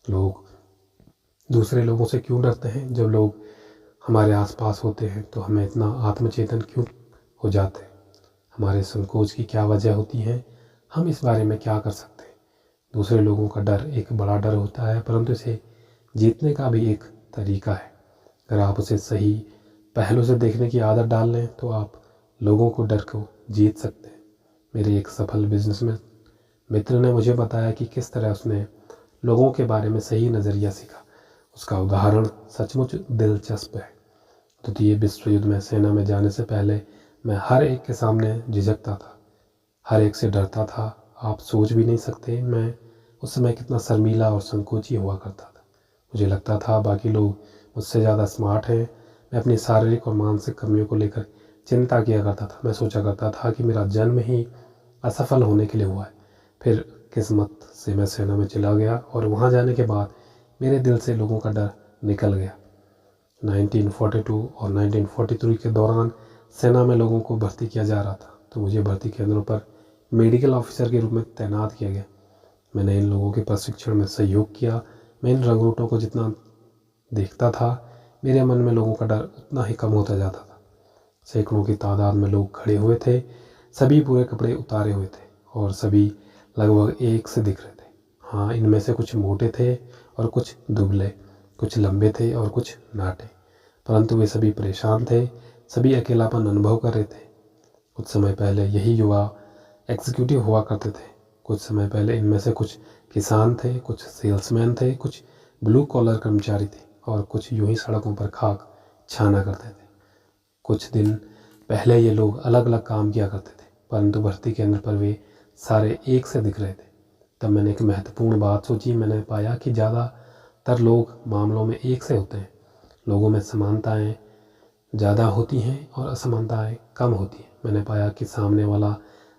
लोग दूसरे लोगों से क्यों डरते हैं? जब लोग हमारे आसपास होते हैं तो हमें इतना आत्मचेतन क्यों हो जाते हैं? हमारे संकोच की क्या वजह होती है? हम इस बारे में क्या कर सकते हैं? दूसरे लोगों का डर एक बड़ा डर होता है, परंतु इसे जीतने का भी एक तरीका है। अगर आप उसे सही पहलू से देखने की आदत डाल लें तो आप लोगों को डर को जीत सकते हैं। मेरे एक सफल बिजनेसमैन मित्र ने मुझे बताया कि किस तरह उसने लोगों के बारे में सही नज़रिया सीखा। उसका उदाहरण सचमुच दिलचस्प है। द्वितीय विश्व युद्ध में सेना में जाने से पहले मैं हर एक के सामने झिझकता था, हर एक से डरता था। आप सोच भी नहीं सकते मैं उस समय कितना शर्मीला और संकोची हुआ करता था। मुझे लगता था बाकी लोग मुझसे ज़्यादा स्मार्ट हैं। मैं अपनी शारीरिक और मानसिक कमियों को लेकर चिंता किया करता था। मैं सोचा करता था कि मेरा जन्म ही असफल होने के लिए हुआ है। फिर किस्मत से मैं सेना में चला गया और वहाँ जाने के बाद मेरे दिल से लोगों का डर निकल गया। 1942 और 1943 के दौरान सेना में लोगों को भर्ती किया जा रहा था, तो मुझे भर्ती केंद्रों पर मेडिकल ऑफिसर के रूप में तैनात किया गया। मैंने इन लोगों के प्रशिक्षण में सहयोग किया। मैं इन रंगरूटों को जितना देखता था, मेरे मन में लोगों का डर उतना ही कम होता जाता था। सैकड़ों की तादाद में लोग खड़े हुए थे, सभी पूरे कपड़े उतारे हुए थे और सभी लगभग एक से दिख रहे थे। हाँ, इनमें से कुछ मोटे थे और कुछ दुबले, कुछ लंबे थे और कुछ नाटे, परंतु वे सभी परेशान थे, सभी अकेलापन अनुभव कर रहे थे। कुछ समय पहले यही युवा एग्जीक्यूटिव हुआ करते थे। कुछ समय पहले इनमें से कुछ किसान थे, कुछ सेल्समैन थे, कुछ ब्लू कॉलर कर्मचारी थे और कुछ यूं ही सड़कों पर खाक छाना करते थे। कुछ दिन पहले ये लोग अलग अलग काम किया करते थे, परंतु भर्ती केंद्र पर वे सारे एक से दिख रहे थे। तब मैंने एक महत्वपूर्ण बात सोची। मैंने पाया कि ज़्यादातर लोग मामलों में एक से होते हैं। लोगों में समानताएं ज़्यादा होती हैं और असमानताएं कम होती हैं। मैंने पाया कि सामने वाला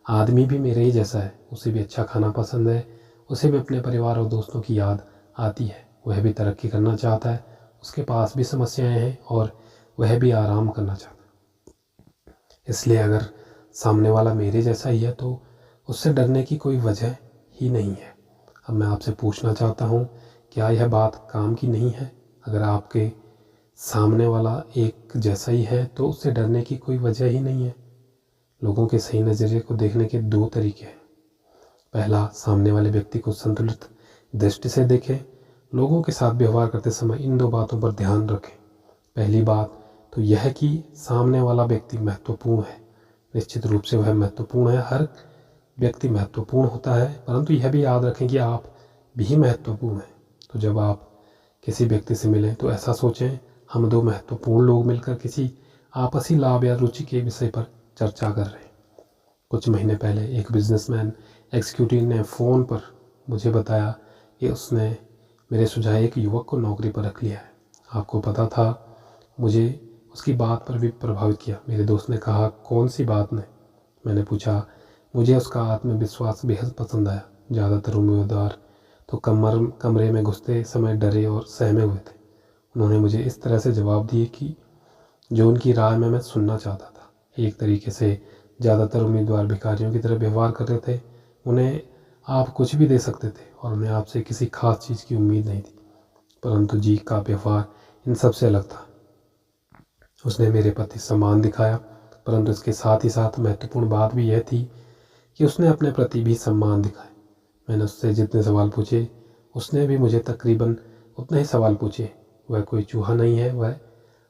आदमी भी मेरे ही जैसा है। उसे भी अच्छा खाना पसंद है, उसे भी अपने परिवार और दोस्तों की याद आती है। वह भी तरक्की करना चाहता है, उसके पास भी समस्याएं हैं और वह भी आराम करना चाहता है। इसलिए अगर सामने वाला मेरे जैसा ही है तो उससे डरने की कोई वजह ही नहीं है। अब मैं आपसे पूछना चाहता हूँ, क्या यह बात काम की नहीं है? अगर आपके सामने वाला एक जैसा ही है तो उससे डरने की कोई वजह ही नहीं है। लोगों के सही नज़रिए को देखने के दो तरीके हैं। पहला, सामने वाले व्यक्ति को संतुलित दृष्टि से देखें। लोगों के साथ व्यवहार करते समय इन दो बातों पर ध्यान रखें। पहली बात तो यह कि सामने वाला व्यक्ति महत्वपूर्ण है। निश्चित रूप से वह महत्वपूर्ण है, हर व्यक्ति महत्वपूर्ण होता है, परंतु यह भी याद रखें कि आप भी महत्वपूर्ण हैं। तो जब आप किसी व्यक्ति से मिलें तो ऐसा सोचें, हम दो महत्वपूर्ण लोग मिलकर किसी आपसी लाभ या रुचि के विषय पर चर्चा कर रहे हैं। कुछ महीने पहले एक बिजनेसमैन एग्जीक्यूटिव ने फ़ोन पर मुझे बताया कि उसने मेरे सुझाए एक युवक को नौकरी पर रख लिया है। आपको पता था, मुझे उसकी बात पर भी प्रभावित किया। मेरे दोस्त ने कहा, कौन सी बात ने? मैंने पूछा। मुझे उसका आत्मविश्वास बेहद पसंद आया। ज़्यादातर उम्मीदवार तो कमरे में घुसते समय डरे और सहमे हुए थे। उन्होंने मुझे इस तरह से जवाब दिए कि जो उनकी राय में मैं सुनना चाहता था। एक तरीके से ज़्यादातर उम्मीदवार भिखारियों की तरह व्यवहार कर रहे थे। उन्हें आप कुछ भी दे सकते थे और उन्हें आपसे किसी खास चीज़ की उम्मीद नहीं थी, परंतु जी का व्यवहार इन सबसे अलग था। उसने मेरे प्रति सम्मान दिखाया, परंतु इसके साथ ही साथ महत्वपूर्ण बात भी यह थी कि उसने अपने प्रति भी सम्मान दिखाया। मैंने उससे जितने सवाल पूछे, उसने भी मुझे तकरीबन उतने ही सवाल पूछे। वह कोई चूहा नहीं है, वह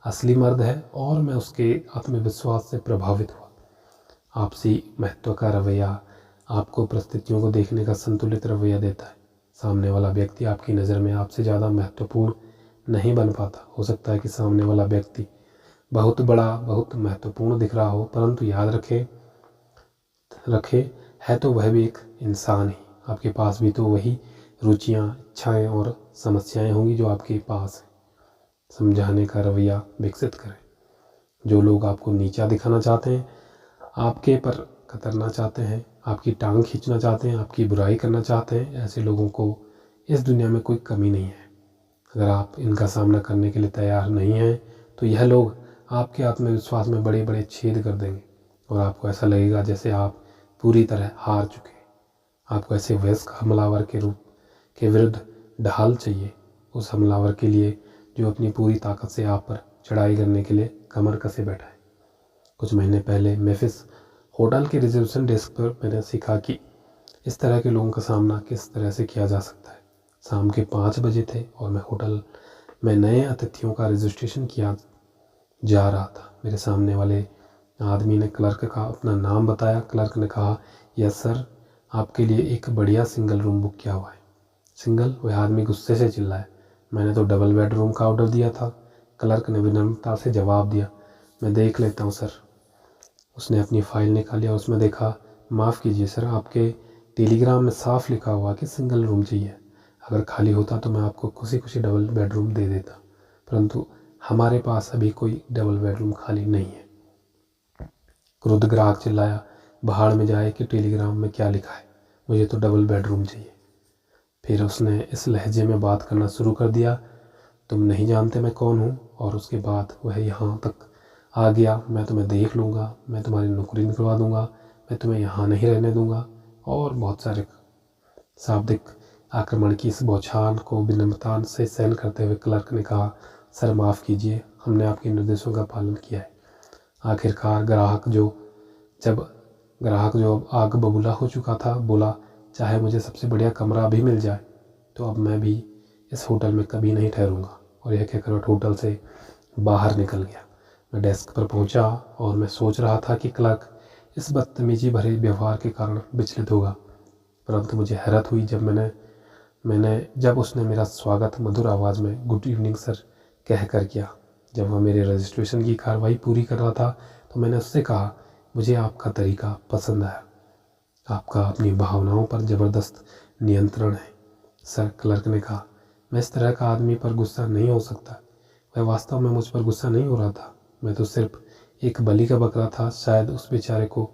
असली मर्द है और मैं उसके आत्मविश्वास से प्रभावित हुआ। आपसी महत्व का रवैया आपको परिस्थितियों को देखने का संतुलित रवैया देता है। सामने वाला व्यक्ति आपकी नज़र में आपसे ज़्यादा महत्वपूर्ण नहीं बन पाता। हो सकता है कि सामने वाला व्यक्ति बहुत बड़ा, बहुत महत्वपूर्ण दिख रहा हो, परंतु याद रखे है तो वह भी एक इंसान ही। आपके पास भी तो वही रुचियाँ, इच्छाएँ और समस्याएँ होंगी जो आपके पास हैं। समझाने का रवैया विकसित करें। जो लोग आपको नीचा दिखाना चाहते हैं, आपके पर कतरना चाहते हैं, आपकी टांग खींचना चाहते हैं, आपकी बुराई करना चाहते हैं, ऐसे लोगों को इस दुनिया में कोई कमी नहीं है। अगर आप इनका सामना करने के लिए तैयार नहीं हैं तो यह लोग आपके आत्मविश्वास में बड़े बड़े छेद कर देंगे और आपको ऐसा लगेगा जैसे आप पूरी तरह हार चुके हैं। आपको ऐसे वयस्क हमलावर के विरुद्ध ढाल चाहिए, उस हमलावर के लिए जो अपनी पूरी ताकत से आप पर चढ़ाई करने के लिए कमर कसे बैठा है। कुछ महीने पहले मेफिस होटल के रिजर्वेशन डेस्क पर मैंने सीखा कि इस तरह के लोगों का सामना किस तरह से किया जा सकता है। शाम के 5 बजे थे और मैं होटल में नए अतिथियों का रजिस्ट्रेशन किया जा रहा था। मेरे सामने वाले आदमी ने क्लर्क का अपना नाम बताया। क्लर्क ने कहा, यस सर, आपके लिए एक बढ़िया सिंगल रूम बुक किया हुआ है। सिंगल? वह आदमी गुस्से से चिल्लाया। मैंने तो डबल बेडरूम का ऑर्डर दिया था। क्लर्क ने विनम्रता से जवाब दिया, मैं देख लेता हूँ सर। उसने अपनी फ़ाइल निकाली और उसमें देखा, माफ़ कीजिए सर, आपके टेलीग्राम में साफ लिखा हुआ कि सिंगल रूम चाहिए। अगर खाली होता तो मैं आपको खुशी खुशी डबल बेडरूम दे देता, परंतु हमारे पास अभी कोई डबल बेडरूम खाली नहीं है। क्रुद्ध ग्राहक चिल्लाया, भाड़ में जाए कि टेलीग्राम में क्या लिखा है, मुझे तो डबल बेडरूम चाहिए। फिर उसने इस लहजे में बात करना शुरू कर दिया, तुम नहीं जानते मैं कौन हूँ। और उसके बाद वह यहाँ तक आ गया, मैं तुम्हें देख लूँगा, मैं तुम्हारी नौकरी निकलवा दूँगा, मैं तुम्हें यहाँ नहीं रहने दूँगा, और बहुत सारे शाब्दिक आक्रमण की इस बौछार को विनम्रता से सहन करते हुए क्लर्क ने कहा, सर माफ़ कीजिए, हमने आपके निर्देशों का पालन किया है। आखिरकार ग्राहक जो अब आग बबूला हो चुका था बोला, चाहे मुझे सबसे बढ़िया कमरा भी मिल जाए तो अब मैं भी इस होटल में कभी नहीं ठहरूंगा। और यह कहकर वह होटल से बाहर निकल गया। मैं डेस्क पर पहुंचा और मैं सोच रहा था कि क्लर्क इस बदतमीजी भरे व्यवहार के कारण विचलित होगा, परंतु मुझे हैरत हुई जब उसने मेरा स्वागत मधुर आवाज़ में गुड इवनिंग सर कह कर किया। जब वह मेरे रजिस्ट्रेशन की कार्रवाई पूरी कर रहा था तो मैंने उससे कहा, मुझे आपका तरीका पसंद आया, आपका अपनी भावनाओं पर ज़बरदस्त नियंत्रण है। सर, क्लर्क ने कहा, मैं इस तरह का आदमी पर गुस्सा नहीं हो सकता। वह वास्तव में मुझ पर गुस्सा नहीं हो रहा था, मैं तो सिर्फ एक बलि का बकरा था। शायद उस बेचारे को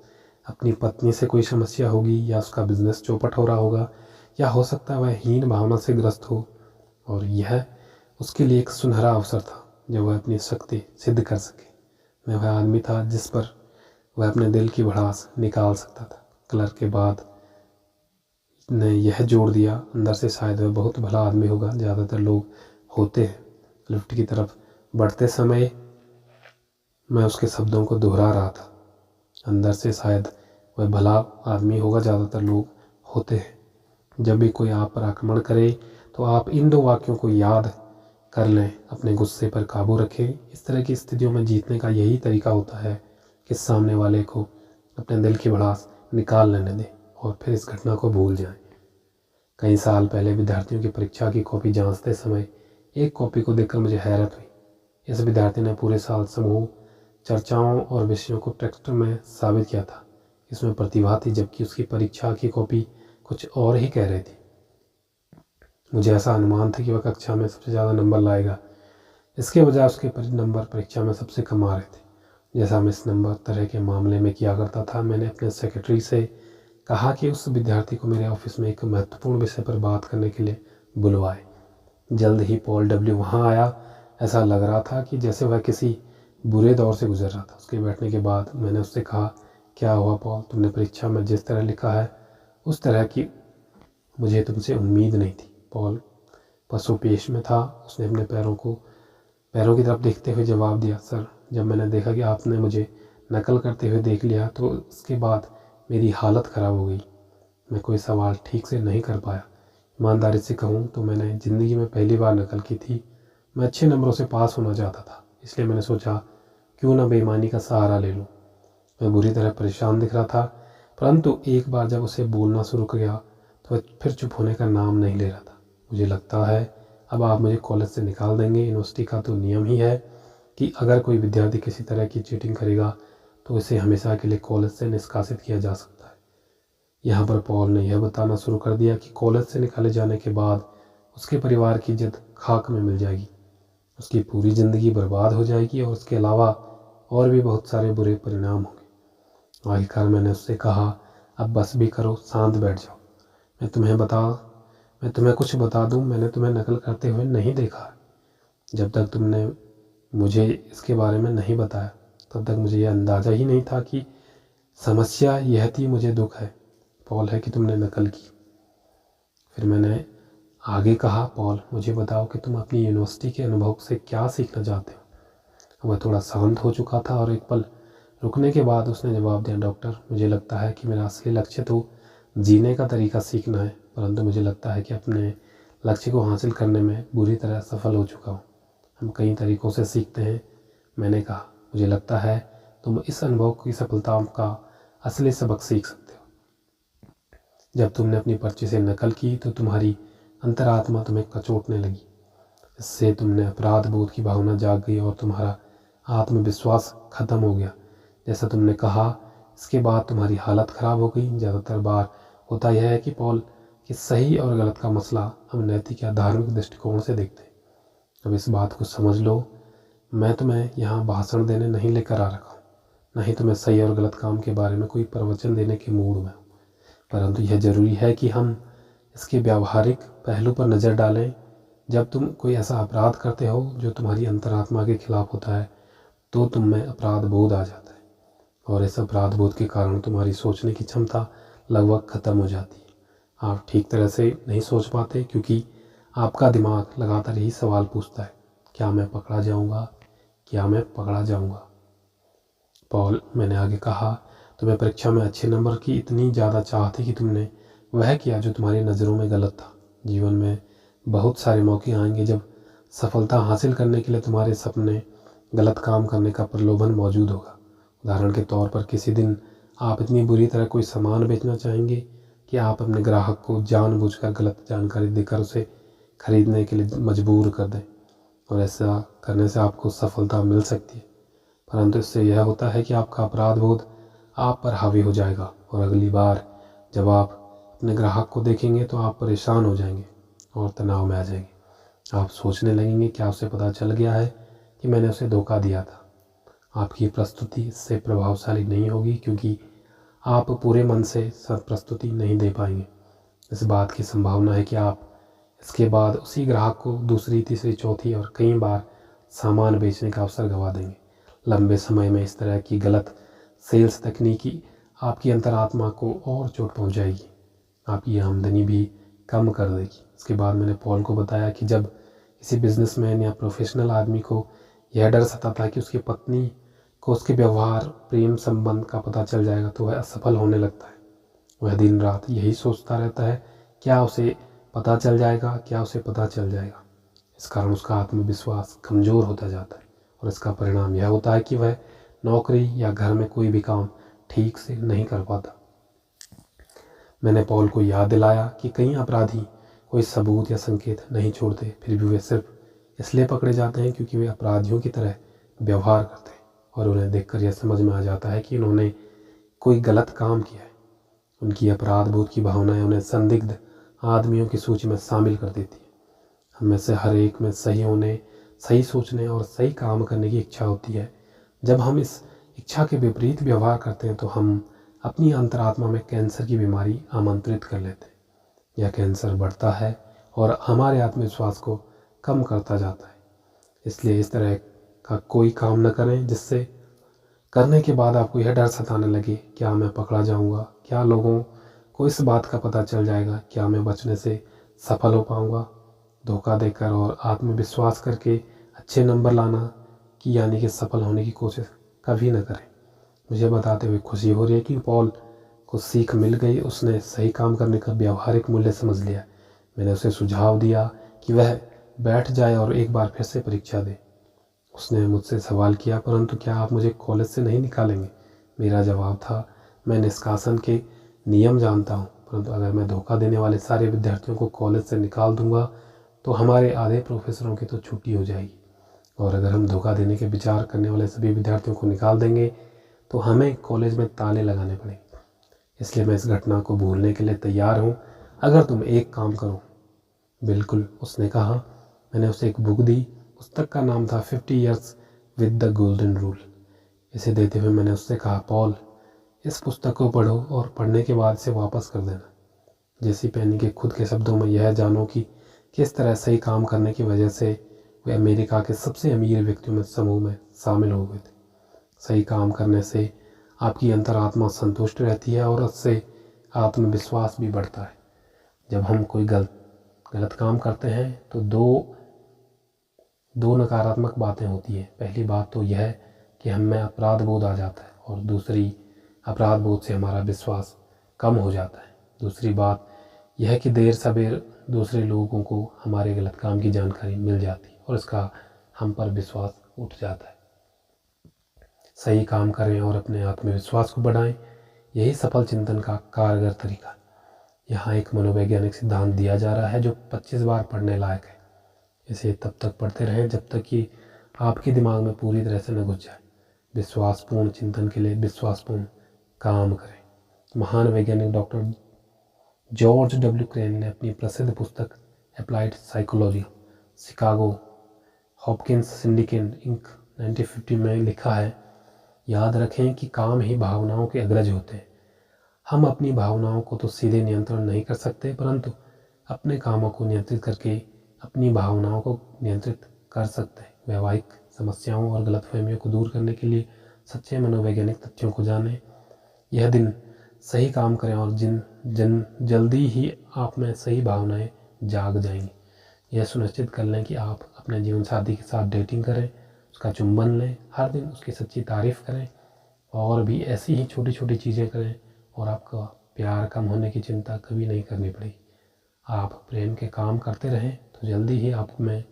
अपनी पत्नी से कोई समस्या होगी, या उसका बिजनेस चौपट हो रहा होगा, या हो सकता है वह हीन भावना से ग्रस्त हो, और यह उसके लिए एक सुनहरा अवसर था जब वह अपनी शक्ति सिद्ध कर सके। मैं वह आदमी था जिस पर वह अपने दिल की भड़ास निकाल सकता था। क्लर्क के बाद ने यह जोड़ दिया, अंदर से शायद वह बहुत भला आदमी होगा, ज़्यादातर लोग होते हैं। लिफ्ट की तरफ बढ़ते समय मैं उसके शब्दों को दोहरा रहा था, अंदर से शायद वह भला आदमी होगा, ज़्यादातर लोग होते हैं। जब भी कोई आप पर आक्रमण करे तो आप इन 2 वाक्यों को याद कर लें, अपने गुस्से पर काबू रखें। इस तरह की स्थितियों में जीतने का यही तरीका होता है कि सामने वाले को अपने दिल की भड़ास निकाल लेने दें और फिर इस घटना को भूल जाएं। कई साल पहले विद्यार्थियों की परीक्षा की कॉपी जांचते समय एक कॉपी को देखकर मुझे हैरत हुई। इस विद्यार्थी ने पूरे साल समूह चर्चाओं और विषयों को टेक्स्ट में साबित किया था। इसमें प्रतिभा थी, जबकि उसकी परीक्षा की कॉपी कुछ और ही कह रही थी। मुझे ऐसा अनुमान था कि वह कक्षा में सबसे ज़्यादा नंबर लाएगा, इसके बजाय उसके नंबर परीक्षा में सबसे कम आ रहे थे। जैसा मैं इस नंबर तरह के मामले में किया करता था, मैंने अपने सेक्रेटरी से कहा कि उस विद्यार्थी को मेरे ऑफिस में एक महत्वपूर्ण विषय पर बात करने के लिए बुलवाए। जल्द ही पॉल डब्ल्यू वहाँ आया। ऐसा लग रहा था कि जैसे वह किसी बुरे दौर से गुजर रहा था। उसके बैठने के बाद मैंने उससे कहा, क्या हुआ पॉल, तुमने परीक्षा में जिस तरह लिखा है उस तरह की मुझे तुमसे उम्मीद नहीं थी। पॉल पशुपेश में था। उसने अपने पैरों की तरफ देखते हुए जवाब दिया, सर, जब मैंने देखा कि आपने मुझे नकल करते हुए देख लिया तो उसके बाद मेरी हालत ख़राब हो गई। मैं कोई सवाल ठीक से नहीं कर पाया। ईमानदारी से कहूँ तो मैंने ज़िंदगी में पहली बार नकल की थी। मैं अच्छे नंबरों से पास होना चाहता था, इसलिए मैंने सोचा क्यों ना बेईमानी का सहारा ले लूँ। मैं बुरी तरह परेशान दिख रहा था, परंतु एक बार जब उसे बोलना शुरू किया तो वह फिर चुप होने का नाम नहीं ले रहा था। मुझे लगता है अब आप मुझे कॉलेज से निकाल देंगे। यूनिवर्सिटी का तो नियम ही है कि अगर कोई विद्यार्थी किसी तरह की चीटिंग करेगा तो उसे हमेशा के लिए कॉलेज से निष्कासित किया जा सकता है। यहाँ पर पॉल ने यह बताना शुरू कर दिया कि कॉलेज से निकाले जाने के बाद उसके परिवार की इज्जत खाक में मिल जाएगी, उसकी पूरी ज़िंदगी बर्बाद हो जाएगी और उसके अलावा और भी बहुत सारे बुरे परिणाम होंगे। आखिरकार मैंने उससे कहा, अब बस भी करो, शांत बैठ जाओ। मैं तुम्हें कुछ बता दूं, मैंने तुम्हें नकल करते हुए नहीं देखा। जब तक तुमने मुझे इसके बारे में नहीं बताया तब तक मुझे यह अंदाज़ा ही नहीं था कि समस्या यह थी। मुझे दुख है पॉल है कि तुमने नकल की। फिर मैंने आगे कहा, पॉल, मुझे बताओ कि तुम अपनी यूनिवर्सिटी के अनुभव से क्या सीखना चाहते हो। वह थोड़ा शांत हो चुका था और एक पल रुकने के बाद उसने जवाब दिया, डॉक्टर, मुझे लगता है कि मेरा असली लक्ष्य तो जीने का तरीका सीखना है, परंतु मुझे लगता है कि अपने लक्ष्य को हासिल करने में बुरी तरह सफल हो चुका हूँ। हम कई तरीक़ों से सीखते हैं। मैंने कहा, मुझे लगता है तुम इस अनुभव की सफलता का असली सबक सीख सकते हो। जब तुमने अपनी पर्ची से नकल की तो तुम्हारी अंतरात्मा तुम्हें कचोटने लगी। इससे तुमने अपराध बोध की भावना जाग गई और तुम्हारा आत्मविश्वास खत्म हो गया। जैसा तुमने कहा, इसके बाद तुम्हारी हालत ख़राब हो गई। ज़्यादातर बार होता यह है कि पॉल कि सही और गलत का मसला हम नैतिक या धार्मिक दृष्टिकोण से देखते हैं। अब इस बात को समझ लो, मैं तुम्हें यहाँ भाषण देने नहीं लेकर आ रखा हूँ, न ही तुम्हें सही और गलत काम के बारे में कोई प्रवचन देने के मूड में हूँ, परंतु यह ज़रूरी है कि हम इसके व्यावहारिक पहलू पर नज़र डालें। जब तुम कोई ऐसा अपराध करते हो जो तुम्हारी अंतरात्मा के खिलाफ होता है, तो तुम में अपराध बोध आ जाता है, और इस अपराध बोध के कारण तुम्हारी सोचने की क्षमता लगभग ख़त्म हो जाती है। आप ठीक तरह से नहीं सोच पाते, क्योंकि आपका दिमाग लगातार यही सवाल पूछता है, क्या मैं पकड़ा जाऊंगा, क्या मैं पकड़ा जाऊंगा। पॉल, मैंने आगे कहा, तुम्हें परीक्षा में अच्छे नंबर की इतनी ज़्यादा चाह थी कि तुमने वह किया जो तुम्हारी नज़रों में गलत था। जीवन में बहुत सारे मौके आएंगे जब सफलता हासिल करने के लिए तुम्हारे सपने गलत काम करने का प्रलोभन मौजूद होगा। उदाहरण के तौर पर, किसी दिन आप इतनी बुरी तरह कोई सामान बेचना चाहेंगे कि आप अपने ग्राहक को जानबूझकर गलत जानकारी देकर उसे खरीदने के लिए मजबूर कर दें, और ऐसा करने से आपको सफलता मिल सकती है, परंतु इससे यह होता है कि आपका अपराध बोध आप पर हावी हो जाएगा, और अगली बार जब आप अपने ग्राहक को देखेंगे तो आप परेशान हो जाएंगे और तनाव में आ जाएंगे। आप सोचने लगेंगे, क्या उसे पता चल गया है कि मैंने उसे धोखा दिया था। आपकी प्रस्तुति इससे प्रभावशाली नहीं होगी, क्योंकि आप पूरे मन से प्रस्तुति नहीं दे पाएंगे। इस बात की संभावना है कि आप इसके बाद उसी ग्राहक को दूसरी, तीसरी, चौथी और कई बार सामान बेचने का अवसर गंवा देंगे। लंबे समय में इस तरह की गलत सेल्स तकनीकी आपकी अंतरात्मा को और चोट पहुंचाएगी, आपकी आमदनी भी कम कर देगी। इसके बाद मैंने पॉल को बताया कि जब किसी बिजनेसमैन या प्रोफेशनल आदमी को यह डर सताता है कि उसकी पत्नी को उसके व्यवहार, प्रेम संबंध का पता चल जाएगा, तो वह असफल होने लगता है। वह दिन रात यही सोचता रहता है, क्या उसे पता चल जाएगा, क्या उसे पता चल जाएगा। इस कारण उसका आत्मविश्वास कमज़ोर होता जाता है, और इसका परिणाम यह होता है कि वह नौकरी या घर में कोई भी काम ठीक से नहीं कर पाता। मैंने पॉल को याद दिलाया कि कई अपराधी कोई सबूत या संकेत नहीं छोड़ते, फिर भी वे सिर्फ इसलिए पकड़े जाते हैं क्योंकि वे अपराधियों की तरह व्यवहार करते हैं, और उन्हें देखकर यह समझ में आ जाता है कि उन्होंने कोई गलत काम किया है। उनकी अपराध बोध की भावनाएं उन्हें संदिग्ध आदमियों की सूची में शामिल कर देती है। हम में से हर एक में सही होने, सही सोचने और सही काम करने की इच्छा होती है। जब हम इस इच्छा के विपरीत व्यवहार करते हैं तो हम अपनी अंतरात्मा में कैंसर की बीमारी आमंत्रित कर लेते हैं। यह कैंसर बढ़ता है और हमारे आत्मविश्वास को कम करता जाता है। इसलिए इस तरह का कोई काम न करें जिससे करने के बाद आपको यह डर सताने लगे, क्या मैं पकड़ा जाऊंगा, क्या लोगों को इस बात का पता चल जाएगा, क्या मैं बचने से सफल हो पाऊंगा। धोखा देकर और आत्मविश्वास करके अच्छे नंबर लाना कि यानी कि सफल होने की कोशिश कभी न करें। मुझे बताते हुए खुशी हो रही है कि पॉल को सीख मिल गई, उसने सही काम करने का व्यावहारिक मूल्य समझ लिया। मैंने उसे सुझाव दिया कि वह बैठ जाए और एक बार फिर से परीक्षा दे। उसने मुझसे सवाल किया, परंतु क्या आप मुझे कॉलेज से नहीं निकालेंगे? मेरा जवाब था, मैं निष्कासन के नियम जानता हूँ, परंतु अगर मैं धोखा देने वाले सारे विद्यार्थियों को कॉलेज से निकाल दूंगा तो हमारे आधे प्रोफेसरों की तो छुट्टी हो जाएगी, और अगर हम धोखा देने के विचार करने वाले सभी विद्यार्थियों को निकाल देंगे तो हमें कॉलेज में ताले लगाने पड़ेंगे। इसलिए मैं इस घटना को भूलने के लिए तैयार हूँ, अगर तुम एक काम करो। बिल्कुल, उसने कहा। मैंने उसे एक बुक दी। पुस्तक का नाम था 50 years with the golden rule. इसे देते हुए मैंने उससे कहा, पॉल, इस पुस्तक को पढ़ो और पढ़ने के बाद इसे वापस कर देना। जेसी पेनी के खुद के शब्दों में यह जानो कि किस तरह सही काम करने की वजह से वे अमेरिका के सबसे अमीर व्यक्तियों में समूह में शामिल हो गए थे। सही काम करने से आपकी अंतरात्मा संतुष्ट रहती है और उससे आत्मविश्वास भी बढ़ता है। जब हम कोई गलत काम करते हैं तो दो नकारात्मक बातें होती हैं। पहली बात तो यह कि हम में अपराध बोध आ जाता है, और दूसरी, अपराध बोध से हमारा विश्वास कम हो जाता है। दूसरी बात यह है कि देर सबेर दूसरे लोगों को हमारे गलत काम की जानकारी मिल जाती है और इसका हम पर विश्वास उठ जाता है। सही काम करें और अपने आत्मविश्वास को बढ़ाएं, यही सफल चिंतन का कारगर तरीका है। यहाँ एक मनोवैज्ञानिक सिद्धांत दिया जा रहा है जो 25 बार पढ़ने लायक है। इसे तब तक पढ़ते रहें जब तक कि आपके दिमाग में पूरी तरह से न घुस जाए। विश्वासपूर्ण चिंतन के लिए विश्वासपूर्ण काम करें। महान वैज्ञानिक डॉक्टर जॉर्ज डब्ल्यू क्रेन ने अपनी प्रसिद्ध पुस्तक applied psychology Chicago Hopkins syndicate Inc 1950 में लिखा है, याद रखें कि काम ही भावनाओं के अग्रज होते हैं। हम अपनी भावनाओं को तो सीधे नियंत्रण नहीं कर सकते, परंतु अपने कामों को नियंत्रित करके अपनी भावनाओं को नियंत्रित कर सकते हैं। वैवाहिक समस्याओं और गलतफहमियों को दूर करने के लिए सच्चे मनोवैज्ञानिक तथ्यों को जानें। यह दिन सही काम करें और जल्दी ही आप में सही भावनाएं जाग जाएंगी। यह सुनिश्चित कर लें कि आप अपने जीवन साथी के साथ डेटिंग करें, उसका चुंबन लें, हर दिन उसकी सच्ची तारीफ करें और भी ऐसी ही छोटी छोटी चीज़ें करें और आपका प्यार कम होने की चिंता कभी नहीं करनी पड़ेगी। आप प्रेम के काम करते रहें तो जल्दी ही आप में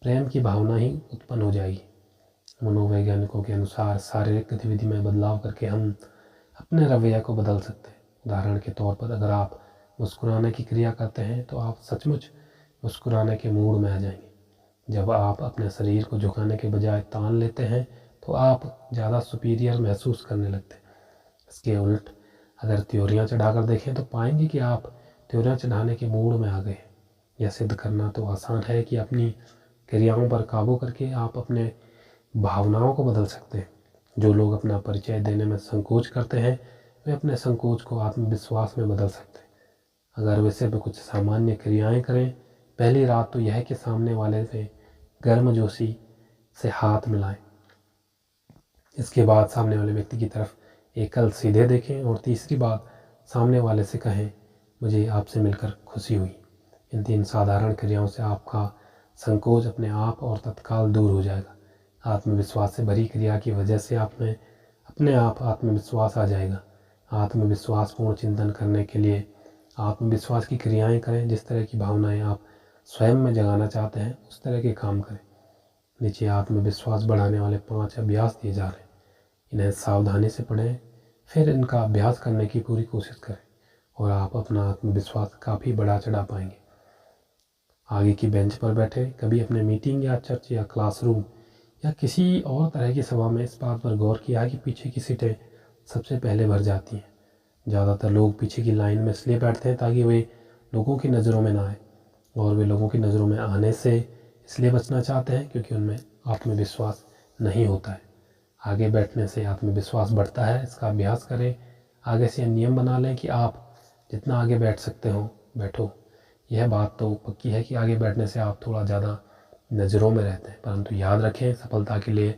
प्रेम की भावना ही उत्पन्न हो जाएगी। मनोवैज्ञानिकों के अनुसार शारीरिक गतिविधि में बदलाव करके हम अपने रवैया को बदल सकते हैं। उदाहरण के तौर पर अगर आप मुस्कुराने की क्रिया करते हैं तो आप सचमुच मुस्कुराने के मूड में आ जाएंगे। जब आप अपने शरीर को झुकाने के बजाय तान लेते हैं तो आप ज़्यादा सुपीरियर महसूस करने लगते हैं। इसके उल्ट अगर त्योरियाँ चढ़ाकर देखें तो पाएंगे कि आप त्योरियाँ चढ़ाने के मूड में आ गए। यह सिद्ध करना तो आसान है कि अपनी क्रियाओं पर काबू करके आप अपने भावनाओं को बदल सकते हैं। जो लोग अपना परिचय देने में संकोच करते हैं वे अपने संकोच को आत्मविश्वास में बदल सकते हैं। अगर वे सिर्फ कुछ सामान्य क्रियाएं करें, पहली रात तो यह है कि सामने वाले से गर्मजोशी से हाथ मिलाएं। इसके बाद सामने वाले व्यक्ति की तरफ एकल सीधे देखें और तीसरी बात सामने वाले से कहें, मुझे आपसे मिलकर खुशी हुई। इन 3 साधारण क्रियाओं से आपका संकोच अपने आप और तत्काल दूर हो जाएगा। आत्मविश्वास से भरी क्रिया की वजह से आप में अपने आप आत्मविश्वास आ जाएगा। आत्मविश्वासपूर्ण चिंतन करने के लिए आत्मविश्वास की क्रियाएं करें। जिस तरह की भावनाएं आप स्वयं में जगाना चाहते हैं उस तरह के काम करें। नीचे आत्मविश्वास बढ़ाने वाले 5 अभ्यास दिए जा रहे हैं। इन्हें सावधानी से पढ़ें, फिर इनका अभ्यास करने की पूरी कोशिश करें और आप अपना आत्मविश्वास काफ़ी बढ़ा चढ़ा पाएंगे। आगे की बेंच पर बैठे कभी अपने मीटिंग या चर्च या क्लासरूम या किसी और तरह की सभा में इस बात पर गौर किया कि पीछे की सीटें सबसे पहले भर जाती हैं। ज़्यादातर लोग पीछे की लाइन में इसलिए बैठते हैं ताकि वे लोगों की नज़रों में ना आए, और वे लोगों की नज़रों में आने से इसलिए बचना चाहते हैं क्योंकि उनमें आत्मविश्वास नहीं होता है। आगे बैठने से आत्मविश्वास बढ़ता है। इसका अभ्यास करें। आगे से नियम बना लें कि आप जितना आगे बैठ सकते हो बैठो। यह बात तो पक्की है कि आगे बैठने से आप थोड़ा ज़्यादा नज़रों में रहते हैं, परंतु याद रखें सफलता के लिए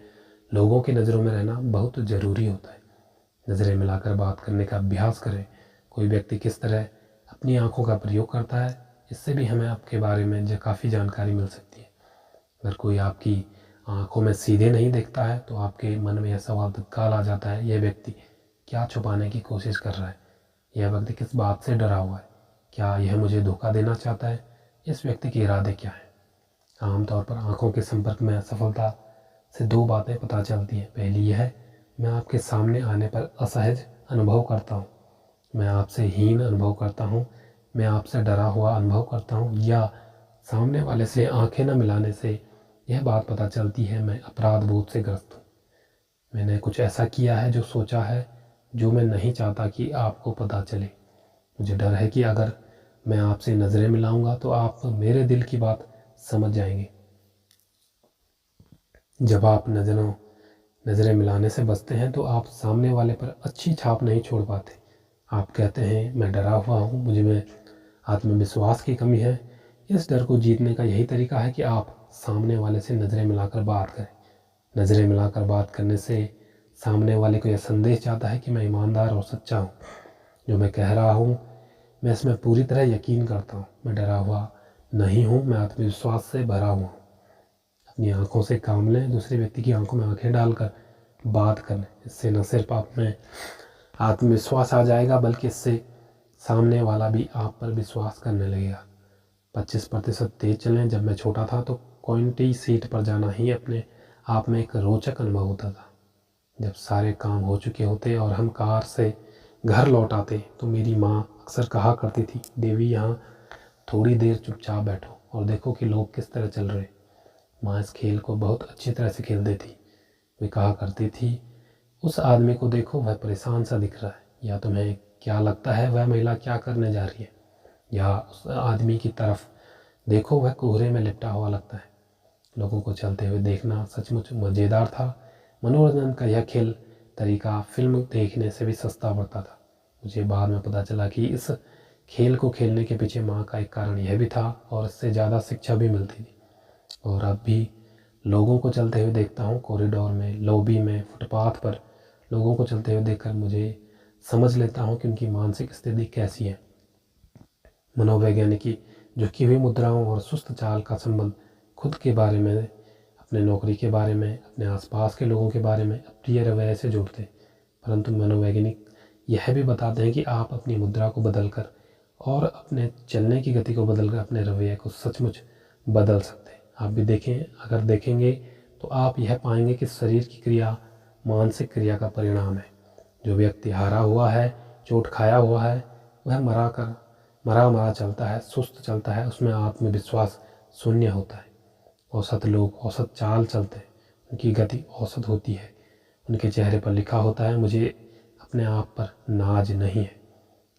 लोगों की नज़रों में रहना बहुत ज़रूरी होता है। नज़रें मिलाकर बात करने का अभ्यास करें। कोई व्यक्ति किस तरह अपनी आँखों का प्रयोग करता है, इससे भी हमें आपके बारे में काफ़ी जानकारी मिल सकती है। अगर कोई आपकी आँखों में सीधे नहीं देखता है तो आपके मन में यह सवाल तत्काल आ जाता है, यह व्यक्ति क्या छुपाने की कोशिश कर रहा है, यह व्यक्ति किस बात से डरा हुआ है, क्या यह मुझे धोखा देना चाहता है, इस व्यक्ति के इरादे क्या हैं। आमतौर पर आँखों के संपर्क में सफलता से 2 बातें पता चलती हैं। पहली यह है, मैं आपके सामने आने पर असहज अनुभव करता हूँ, मैं आपसे हीन अनुभव करता हूँ, मैं आपसे डरा हुआ अनुभव करता हूँ, या सामने वाले से आंखें न मिलाने से यह बात पता चलती है मैं अपराध बोध से ग्रस्त हूँ। मैंने कुछ ऐसा किया है जो सोचा है जो मैं नहीं चाहता कि आपको पता चले। मुझे डर है कि अगर मैं आपसे नज़रें मिलाऊंगा तो आप मेरे दिल की बात समझ जाएंगे। जब आप नज़रें मिलाने से बचते हैं तो आप सामने वाले पर अच्छी छाप नहीं छोड़ पाते। आप कहते हैं मैं डरा हुआ हूँ, मुझ में आत्मविश्वास की कमी है। इस डर को जीतने का यही तरीका है कि आप सामने वाले से नज़रें मिलाकर बात करें। नज़रें मिलाकर बात करने से सामने वाले को यह संदेश जाता है कि मैं ईमानदार और सच्चा हूँ। जो मैं कह रहा हूँ मैं इसमें पूरी तरह यकीन करता हूँ। मैं डरा हुआ नहीं हूँ, मैं आत्मविश्वास से भरा हुआ हूँ। अपनी आँखों से काम लें, दूसरे व्यक्ति की आंखों में आंखें डालकर बात करें। इससे न सिर्फ आप में आत्मविश्वास आ जाएगा बल्कि इससे सामने वाला भी आप पर विश्वास करने लगेगा। 25% तेज चलें। जब मैं छोटा था तो क्वांटी सीट पर जाना ही अपने आप में एक रोचक अनुभव होता था। जब सारे काम हो चुके होते और हम कार से घर लौट आते तो मेरी माँ अक्सर कहा करती थी, देवी यहाँ थोड़ी देर चुपचाप बैठो और देखो कि लोग किस तरह चल रहे। माँ इस खेल को बहुत अच्छी तरह से खेलती थी। वे कहा करती थी, उस आदमी को देखो, वह परेशान सा दिख रहा है, या तुम्हें क्या लगता है वह महिला क्या करने जा रही है, या उस आदमी की तरफ देखो, वह कोहरे में लिपटा हुआ लगता है। लोगों को चलते हुए देखना सचमुच मज़ेदार था। मनोरंजन का यह खेल तरीका फिल्म देखने से भी सस्ता पड़ता था। मुझे बाद में पता चला कि इस खेल को खेलने के पीछे माँ का एक कारण यह भी था, और इससे ज़्यादा शिक्षा भी मिलती थी। और अब भी लोगों को चलते हुए देखता हूँ, कॉरिडोर में, लॉबी में, फुटपाथ पर लोगों को चलते हुए देखकर मुझे समझ लेता हूँ कि उनकी मानसिक स्थिति कैसी है। मनोवैज्ञानिक की झुकी हुई मुद्राओं और सुस्त चाल का संबंध खुद के बारे में, अपने नौकरी के बारे में, अपने आसपास के लोगों के बारे में अप्रिय रवैये से जोड़ते हैं। परंतु मनोवैज्ञानिक यह भी बताते हैं कि आप अपनी मुद्रा को बदलकर और अपने चलने की गति को बदलकर अपने रवैये को सचमुच बदल सकते हैं। आप भी देखें, अगर देखेंगे तो आप यह पाएंगे कि शरीर की क्रिया मानसिक क्रिया का परिणाम है। जो व्यक्ति हारा हुआ है, चोट खाया हुआ है, वह मरा चलता है, सुस्त चलता है, उसमें आत्मविश्वास शून्य होता है। औसत लोग औसत चाल चलते हैं, उनकी गति औसत होती है, उनके चेहरे पर लिखा होता है मुझे अपने आप पर नाज नहीं है।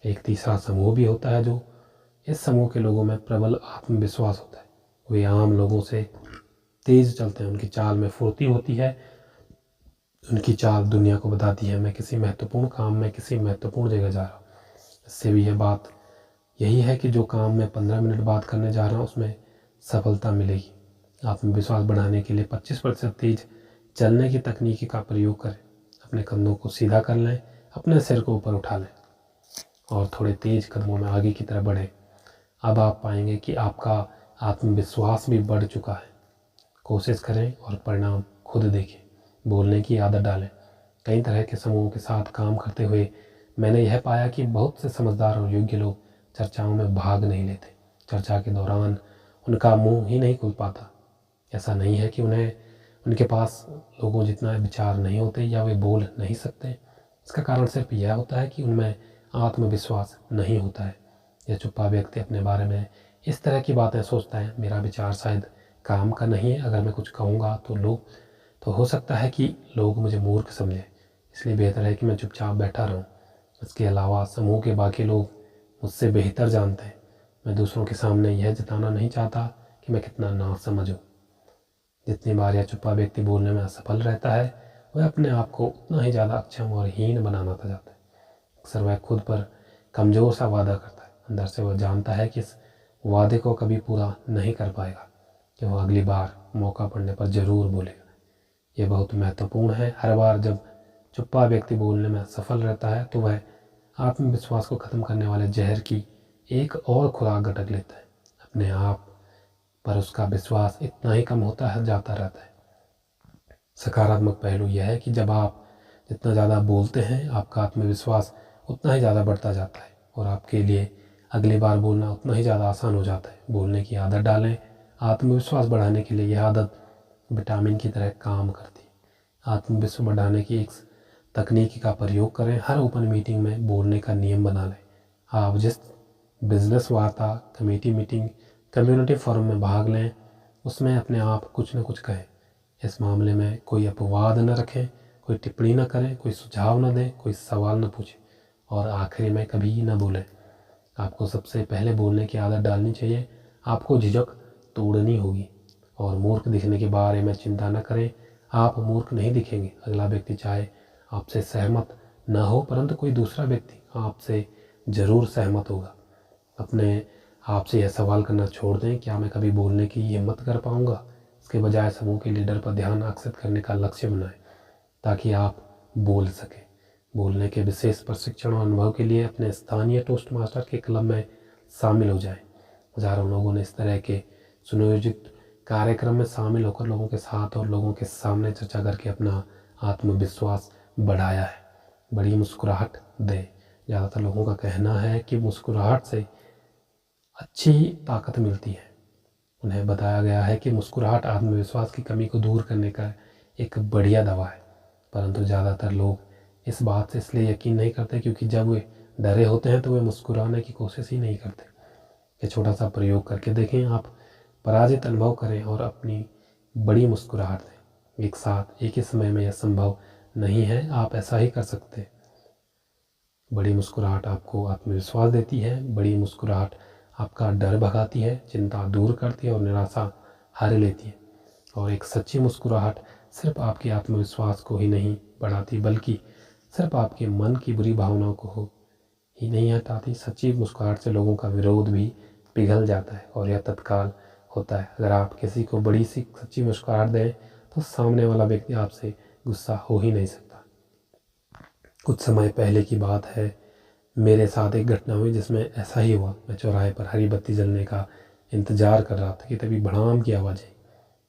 एक तीसरा समूह भी होता है, जो इस समूह के लोगों में प्रबल आत्मविश्वास होता है। वे आम लोगों से तेज चलते हैं, उनकी चाल में फुर्ती होती है, उनकी चाल दुनिया को बताती है मैं किसी महत्वपूर्ण काम में किसी महत्वपूर्ण जगह जा रहा हूँ। इससे भी यह बात यही है कि जो काम मैं 15 मिनट बाद करने जा रहा हूँ उसमें सफलता मिलेगी। आत्मविश्वास बढ़ाने के लिए 25% तेज चलने की तकनीकी का प्रयोग करें। अपने कंधों को सीधा कर लें, अपने सिर को ऊपर उठा लें और थोड़े तेज कदमों में आगे की तरफ बढ़ें। अब आप पाएंगे कि आपका आत्मविश्वास भी बढ़ चुका है। कोशिश करें और परिणाम खुद देखें। बोलने की आदत डालें। कई तरह के समूहों के साथ काम करते हुए मैंने यह पाया कि बहुत से समझदार और योग्य लोग चर्चाओं में भाग नहीं लेते। चर्चा के दौरान उनका मुंह ही नहीं खुल पाता। ऐसा नहीं है कि उनके पास लोगों जितना विचार नहीं होते या वे बोल नहीं सकते। इसका कारण सिर्फ यह होता है कि उनमें आत्मविश्वास नहीं होता है। यह चुप्पा व्यक्ति अपने बारे में इस तरह की बातें सोचता है, मेरा विचार शायद काम का नहीं है, अगर मैं कुछ कहूँगा तो हो सकता है कि लोग मुझे मूर्ख समझें, इसलिए बेहतर है कि मैं चुपचाप बैठा रहूं। इसके अलावा समूह के बाकी लोग मुझसे बेहतर जानते हैं। मैं दूसरों के सामने यह जताना नहीं चाहता कि मैं कितना नासमझ हूँ। जितनी बार यह चुप्पा व्यक्ति बोलने में असफल रहता है, वह अपने आप को उतना ही ज़्यादा अक्षम और हीन बनाना चाहता है। अक्सर वह खुद पर कमज़ोर सा वादा करता है। अंदर से वह जानता है कि इस वादे को कभी पूरा नहीं कर पाएगा, कि वह अगली बार मौका पड़ने पर ज़रूर बोलेगा। यह बहुत महत्वपूर्ण है। हर बार जब चुप्पा व्यक्ति बोलने में सफल रहता है तो वह आत्मविश्वास को ख़त्म करने वाले जहर की एक और खुराक गटक लेता है। अपने आप पर उसका विश्वास इतना ही कम होता जाता रहता है। सकारात्मक पहलू यह है कि जब आप जितना ज़्यादा बोलते हैं, आपका आत्मविश्वास उतना ही ज़्यादा बढ़ता जाता है और आपके लिए अगली बार बोलना उतना ही ज़्यादा आसान हो जाता है। बोलने की आदत डालें। आत्मविश्वास बढ़ाने के लिए यह आदत विटामिन की तरह काम करती है। आत्मविश्वास बढ़ाने की एक तकनीक का प्रयोग करें। हर ओपन मीटिंग में बोलने का नियम बना लें। आप जिस बिजनेस वार्ता, कमेटी मीटिंग, कम्युनिटी फोरम में भाग लें, उसमें अपने आप कुछ न कुछ कहें। इस मामले में कोई अपवाद न रखें, कोई टिप्पणी न करें, कोई सुझाव न दें, कोई सवाल न पूछें और आखिरी में कभी न बोलें। आपको सबसे पहले बोलने की आदत डालनी चाहिए। आपको झिझक तोड़नी होगी और मूर्ख दिखने के बारे में चिंता न करें। आप मूर्ख नहीं दिखेंगे। अगला व्यक्ति चाहे आपसे सहमत न हो, परंतु कोई दूसरा व्यक्ति आपसे ज़रूर सहमत होगा। अपने आपसे यह सवाल करना छोड़ दें, क्या मैं कभी बोलने की हिम्मत कर पाऊंगा? इसके बजाय समूह के लीडर पर ध्यान आकर्षित करने का लक्ष्य बनाएं ताकि आप बोल सकें। बोलने के विशेष प्रशिक्षण और अनुभव के लिए अपने स्थानीय टोस्ट मास्टर के क्लब में शामिल हो जाएं। हजारों लोगों ने इस तरह के सुनियोजित कार्यक्रम में शामिल होकर लोगों के साथ और लोगों के सामने चर्चा करके अपना आत्मविश्वास बढ़ाया है। बड़ी मुस्कुराहट दें। ज़्यादातर लोगों का कहना है कि मुस्कुराहट से अच्छी ताकत मिलती है। उन्हें बताया गया है कि मुस्कुराहट आत्मविश्वास की कमी को दूर करने का एक बढ़िया दवा है। परंतु ज़्यादातर लोग इस बात से इसलिए यकीन नहीं करते क्योंकि जब वे डरे होते हैं तो वे मुस्कुराने की कोशिश ही नहीं करते। ये छोटा सा प्रयोग करके देखें। आप पराजित अनुभव करें और अपनी बड़ी मुस्कुराहट दें। एक साथ एक ही समय में यह संभव नहीं है, आप ऐसा ही कर सकते हैं। बड़ी मुस्कुराहट आपको आत्मविश्वास देती है। बड़ी मुस्कुराहट आपका डर भगाती है, चिंता दूर करती है और निराशा हर लेती है। और एक सच्ची मुस्कुराहट सिर्फ आपके आत्मविश्वास को ही नहीं बढ़ाती, बल्कि सिर्फ आपके मन की बुरी भावनाओं को ही नहीं हटाती। सच्ची मुस्कुराहट से लोगों का विरोध भी पिघल जाता है और यह तत्काल होता है। अगर आप किसी को बड़ी सी सच्ची मुस्कुराहट दें तो सामने वाला व्यक्ति आपसे गुस्सा हो ही नहीं सकता। कुछ समय पहले की बात है, मेरे साथ एक घटना हुई जिसमें ऐसा ही हुआ। मैं चौराहे पर हरी बत्ती जलने का इंतज़ार कर रहा था कि तभी भड़ाम की आवाज़ आई।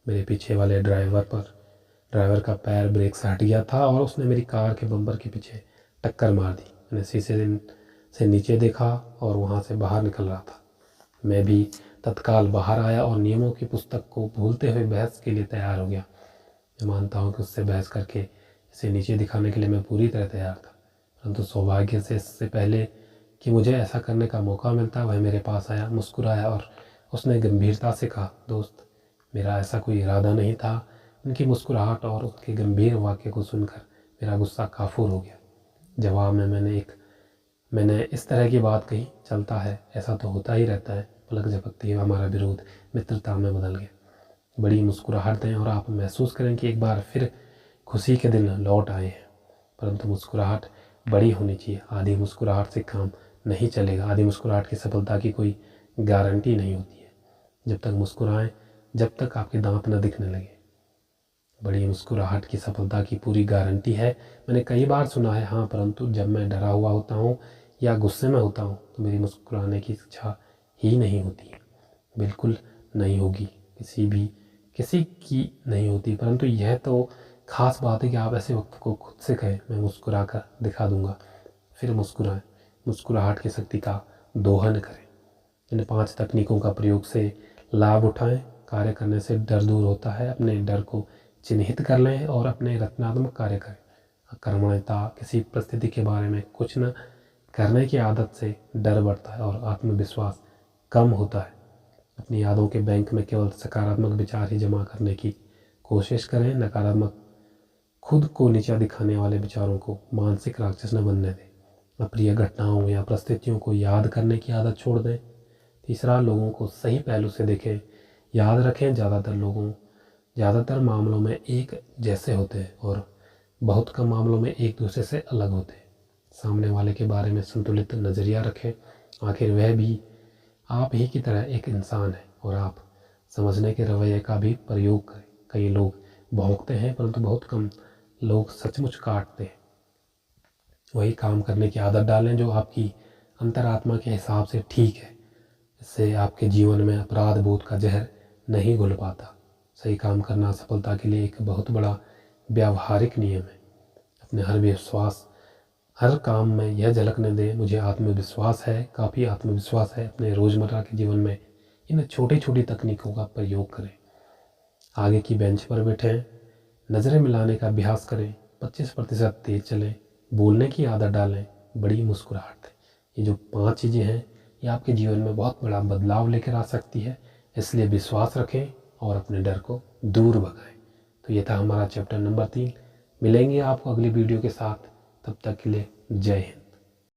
मेरे पीछे वाले ड्राइवर का पैर ब्रेक से हट गया था और उसने मेरी कार के बम्पर के पीछे टक्कर मार दी। मैंने शीशे से नीचे देखा और वहाँ से बाहर निकल रहा था। मैं भी तत्काल बाहर आया और नियमों की पुस्तक को भूलते हुए बहस के लिए तैयार हो गया। मैं मानता हूँ कि उससे बहस करके इसे नीचे दिखाने के लिए मैं पूरी तरह तैयार था, परंतु सौभाग्य से इससे पहले कि मुझे ऐसा करने का मौका मिलता, वह मेरे पास आया, मुस्कुराया और उसने गंभीरता से कहा, दोस्त, मेरा ऐसा कोई इरादा नहीं था। उनकी मुस्कुराहट और उसके गंभीर वाक्य को सुनकर मेरा गुस्सा काफूर हो गया। जवाब में मैंने इस तरह की बात कही, चलता है, ऐसा तो होता ही रहता है। पलक झपकते ही हमारा विरोध मित्रता में बदल गया। बड़ी मुस्कुराहट दें और आप महसूस करें कि एक बार फिर खुशी के दिन लौट आए हैं। परंतु मुस्कुराहट बड़ी होनी चाहिए। आधी मुस्कुराहट से काम नहीं चलेगा। आधी मुस्कुराहट की सफलता की कोई गारंटी नहीं होती है। जब तक मुस्कुराएं, जब तक आपके दांत न दिखने लगे। बड़ी मुस्कुराहट की सफलता की पूरी गारंटी है। मैंने कई बार सुना है, हाँ, परंतु जब मैं डरा हुआ होता हूँ या गुस्से में होता हूँ तो मेरी मुस्कुराने की इच्छा ही नहीं होती, बिल्कुल नहीं होगी, किसी की नहीं होती। परंतु यह तो खास बात है कि आप ऐसे वक्त को खुद से कहें, मैं मुस्कुरा कर दिखा दूंगा, फिर मुस्कुराएं। मुस्कुराहट की शक्ति का दोहन करें। इन 5 तकनीकों का प्रयोग से लाभ उठाएं। कार्य करने से डर दूर होता है। अपने डर को चिन्हित कर लें और अपने रचनात्मक कार्य करें। कर्मण्यता, किसी परिस्थिति के बारे में कुछ न करने की आदत से डर बढ़ता है और आत्मविश्वास कम होता है। अपनी यादों के बैंक में केवल सकारात्मक विचार ही जमा करने की कोशिश करें। नकारात्मक, खुद को नीचा दिखाने वाले विचारों को मानसिक राक्षस न बनने दें। अप्रिय घटनाओं या परिस्थितियों को याद करने की आदत छोड़ दें। तीसरा, लोगों को सही पहलू से देखें। याद रखें, ज़्यादातर मामलों में एक जैसे होते हैं और बहुत कम मामलों में एक दूसरे से अलग होते हैं। सामने वाले के बारे में संतुलित नज़रिया रखें। आखिर वह भी आप ही की तरह एक इंसान है और आप समझने के रवैये का भी प्रयोग करें। कई लोग भौंकते हैं, परंतु बहुत कम लोग सचमुच काटते हैं। वही काम करने की आदत डालें जो आपकी अंतरात्मा के हिसाब से ठीक है। इससे आपके जीवन में अपराध बोध का जहर नहीं घुल पाता। सही काम करना सफलता के लिए एक बहुत बड़ा व्यावहारिक नियम है। अपने हर काम में यह झलकने दें, मुझे आत्मविश्वास है, काफ़ी आत्मविश्वास है। अपने रोज़मर्रा के जीवन में इन छोटी छोटी तकनीकों का प्रयोग करें। आगे की बेंच पर बैठें, नज़रें मिलाने का अभ्यास करें, 25% तेज चलें, बोलने की आदत डालें, बड़ी मुस्कुराहट दें। ये जो 5 चीज़ें हैं, ये आपके जीवन में बहुत बड़ा बदलाव लेकर आ सकती है। इसलिए विश्वास रखें और अपने डर को दूर भगाएं। तो ये था हमारा चैप्टर नंबर 3। मिलेंगे आपको अगली वीडियो के साथ, तब तक के लिए जय हिंद।